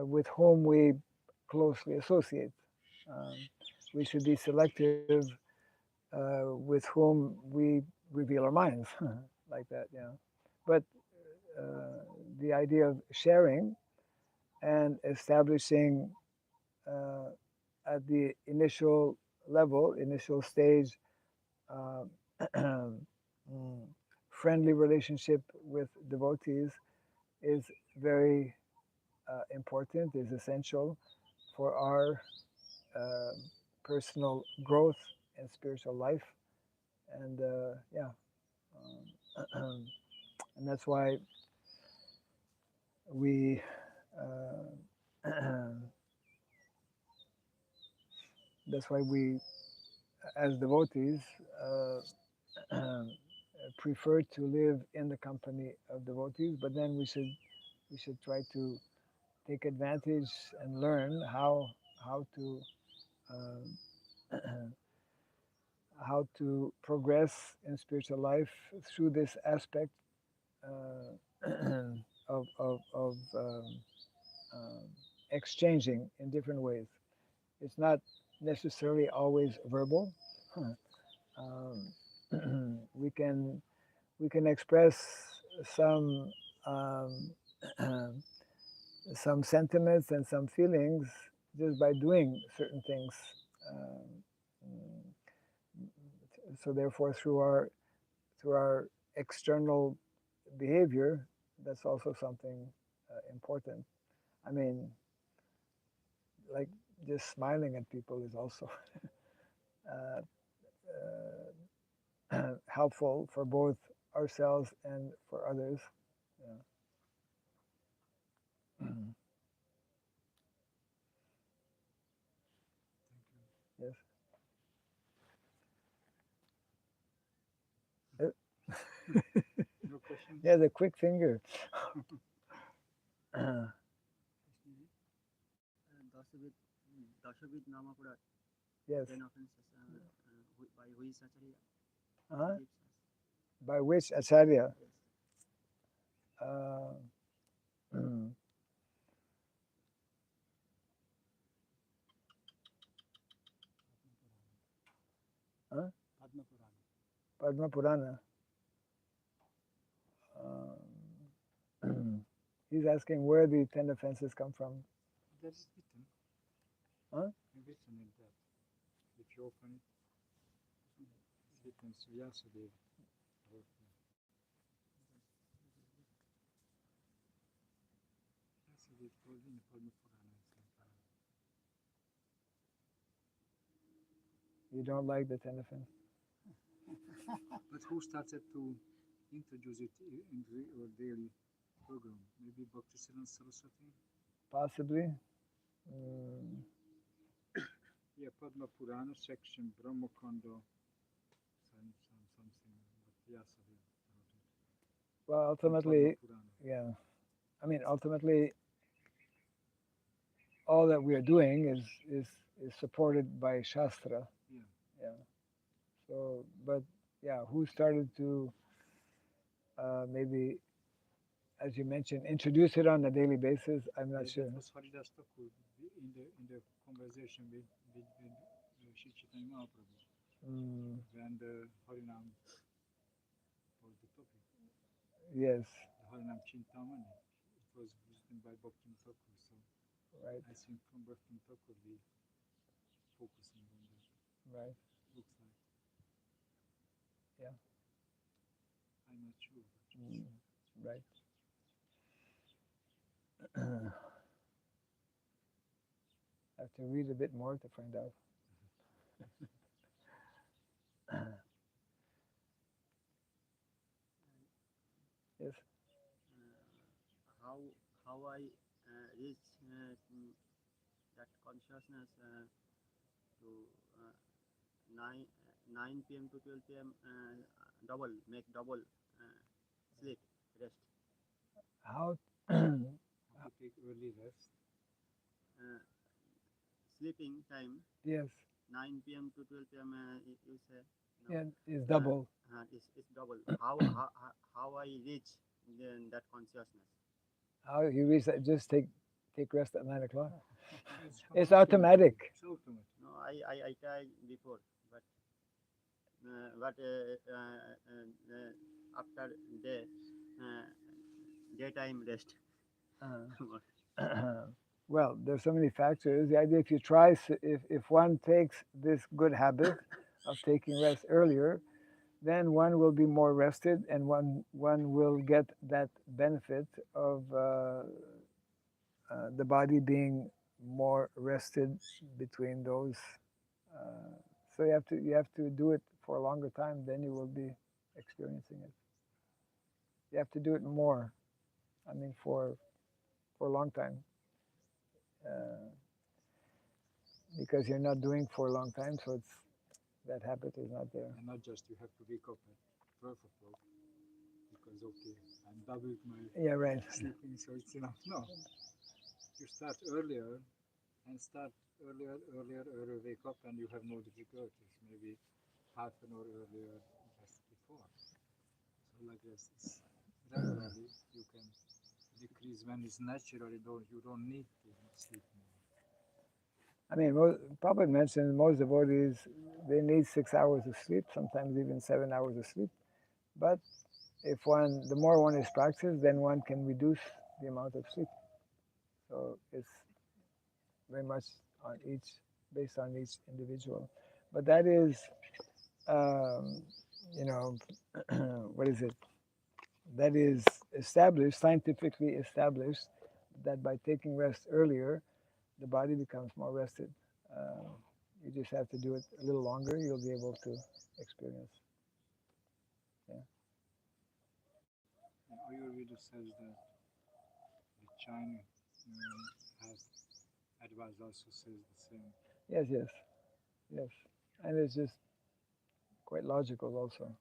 [SPEAKER 1] with whom we closely associate. Um, we should be selective with whom we reveal our minds, like that, yeah. But the idea of sharing and establishing at the initial level, initial stage, uh, friendly relationship with devotees is very important, is essential for our uh, personal growth and spiritual life. And yeah, and that's why we, that's why we, as devotees, prefer to live in the company of devotees. But then we should try to take advantage and learn how to how to progress in spiritual life through this aspect of exchanging in different ways. It's not necessarily always verbal. We can express some um, some sentiments and some feelings just by doing certain things. Um, so therefore, through our external behavior, that's also something important. I mean, like just smiling at people is also uh, helpful for both ourselves and for others. Yeah. Yes.
[SPEAKER 2] No questions?
[SPEAKER 1] Yeah, the quick finger.
[SPEAKER 3] Dashabit Namapurat,
[SPEAKER 1] Yes.
[SPEAKER 3] 10 offenses by which Acharya
[SPEAKER 1] Uh-huh.
[SPEAKER 3] gives us.
[SPEAKER 1] By which Acharya?
[SPEAKER 3] Yes.
[SPEAKER 1] Uh, huh?
[SPEAKER 2] Padma Purana.
[SPEAKER 1] Padma Purana. He's asking where the 10 offenses come from.
[SPEAKER 2] That's written.
[SPEAKER 1] Huh?
[SPEAKER 2] Written in that. If you open it, it's written Suyasadev. Yasadev told in Padma Purana.
[SPEAKER 1] You don't like the 10 offenses?
[SPEAKER 2] But who started to introduce it in our daily program? Maybe Bhakti Siddhanta Saraswati?
[SPEAKER 1] Possibly.
[SPEAKER 2] Yeah, Padma Purana section, Brahma Kondo, something. But Yasadev wrote it.
[SPEAKER 1] Well,
[SPEAKER 2] In Padma
[SPEAKER 1] ultimately,
[SPEAKER 2] Purana.
[SPEAKER 1] yeah. I mean, ultimately, all that we are doing is supported by Shastra.
[SPEAKER 2] Yeah.
[SPEAKER 1] Yeah. So, but yeah, who started to maybe, as you mentioned, introduce it on a daily basis? I'm not sure.
[SPEAKER 2] That was Haridas Thakur in the conversation with Sri Chaitanya Mahaprabhu
[SPEAKER 1] Mm,
[SPEAKER 2] when the Harinam was the topic.
[SPEAKER 1] yes.
[SPEAKER 2] The Harinam Chintamani. It was written by Bhakti Thakur. So
[SPEAKER 1] Right.
[SPEAKER 2] I think from Bhakti Thakur we focusing on that.
[SPEAKER 1] Right.
[SPEAKER 2] Looks like.
[SPEAKER 1] Yeah.
[SPEAKER 2] I'm not sure.
[SPEAKER 1] Right. I have to read a bit more to find out. Yes.
[SPEAKER 3] How I reach that consciousness to 9 p.m. to 12 p.m. Make double sleep rest.
[SPEAKER 1] How?
[SPEAKER 2] How to take early rest.
[SPEAKER 3] Sleeping time
[SPEAKER 1] Yes.
[SPEAKER 3] 9 p.m. to 12 p.m. You say no?
[SPEAKER 1] Yeah, it's double.
[SPEAKER 3] It's double. How I reach that consciousness?
[SPEAKER 1] How you reach that? Just take rest at 9 o'clock. It's
[SPEAKER 2] from
[SPEAKER 1] automatic.
[SPEAKER 2] It's automatic.
[SPEAKER 3] No, I tried before, but after daytime rest.
[SPEAKER 1] Well, there's so many factors. The idea, if you try, if one takes this good habit of taking rest earlier, then one will be more rested, and one will get that benefit of the body being more rested between those. So you have to do it for a longer time. Then you will be experiencing it. You have to do it more. I mean, for a long time. Because you're not doing for a long time, so it's that habit is not there.
[SPEAKER 2] And not just you have to wake up at 12 o'clock because okay, I'm doubled my
[SPEAKER 1] Right.
[SPEAKER 2] sleeping, so it's enough. No, you start earlier and earlier, wake up, and you have no difficulties. Maybe half an hour earlier just before. So like this, regularly you can decrease when it's natural. You don't need to sleep more.
[SPEAKER 1] I mean, Prabhupada mentioned most devotees, they need 6 hours of sleep, sometimes even 7 hours of sleep. But the more one is practiced, then one can reduce the amount of sleep. So it's very much based on each individual. But that is, what is it? That is scientifically established, that by taking rest earlier, the body becomes more rested. You just have to do it a little longer. You'll be able to experience. Yeah.
[SPEAKER 2] Ayurveda says that the China has advice also says the same.
[SPEAKER 1] Yes. And it's just quite logical also.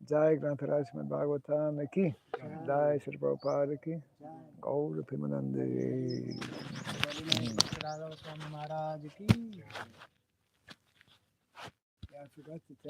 [SPEAKER 1] Jai Grantaraj Srimad Bhagavatam ki, Jai Sri Prabhupada ki, Gaur Pimanande.
[SPEAKER 3] Maharaj ki.
[SPEAKER 1] Yeah, I forgot to tell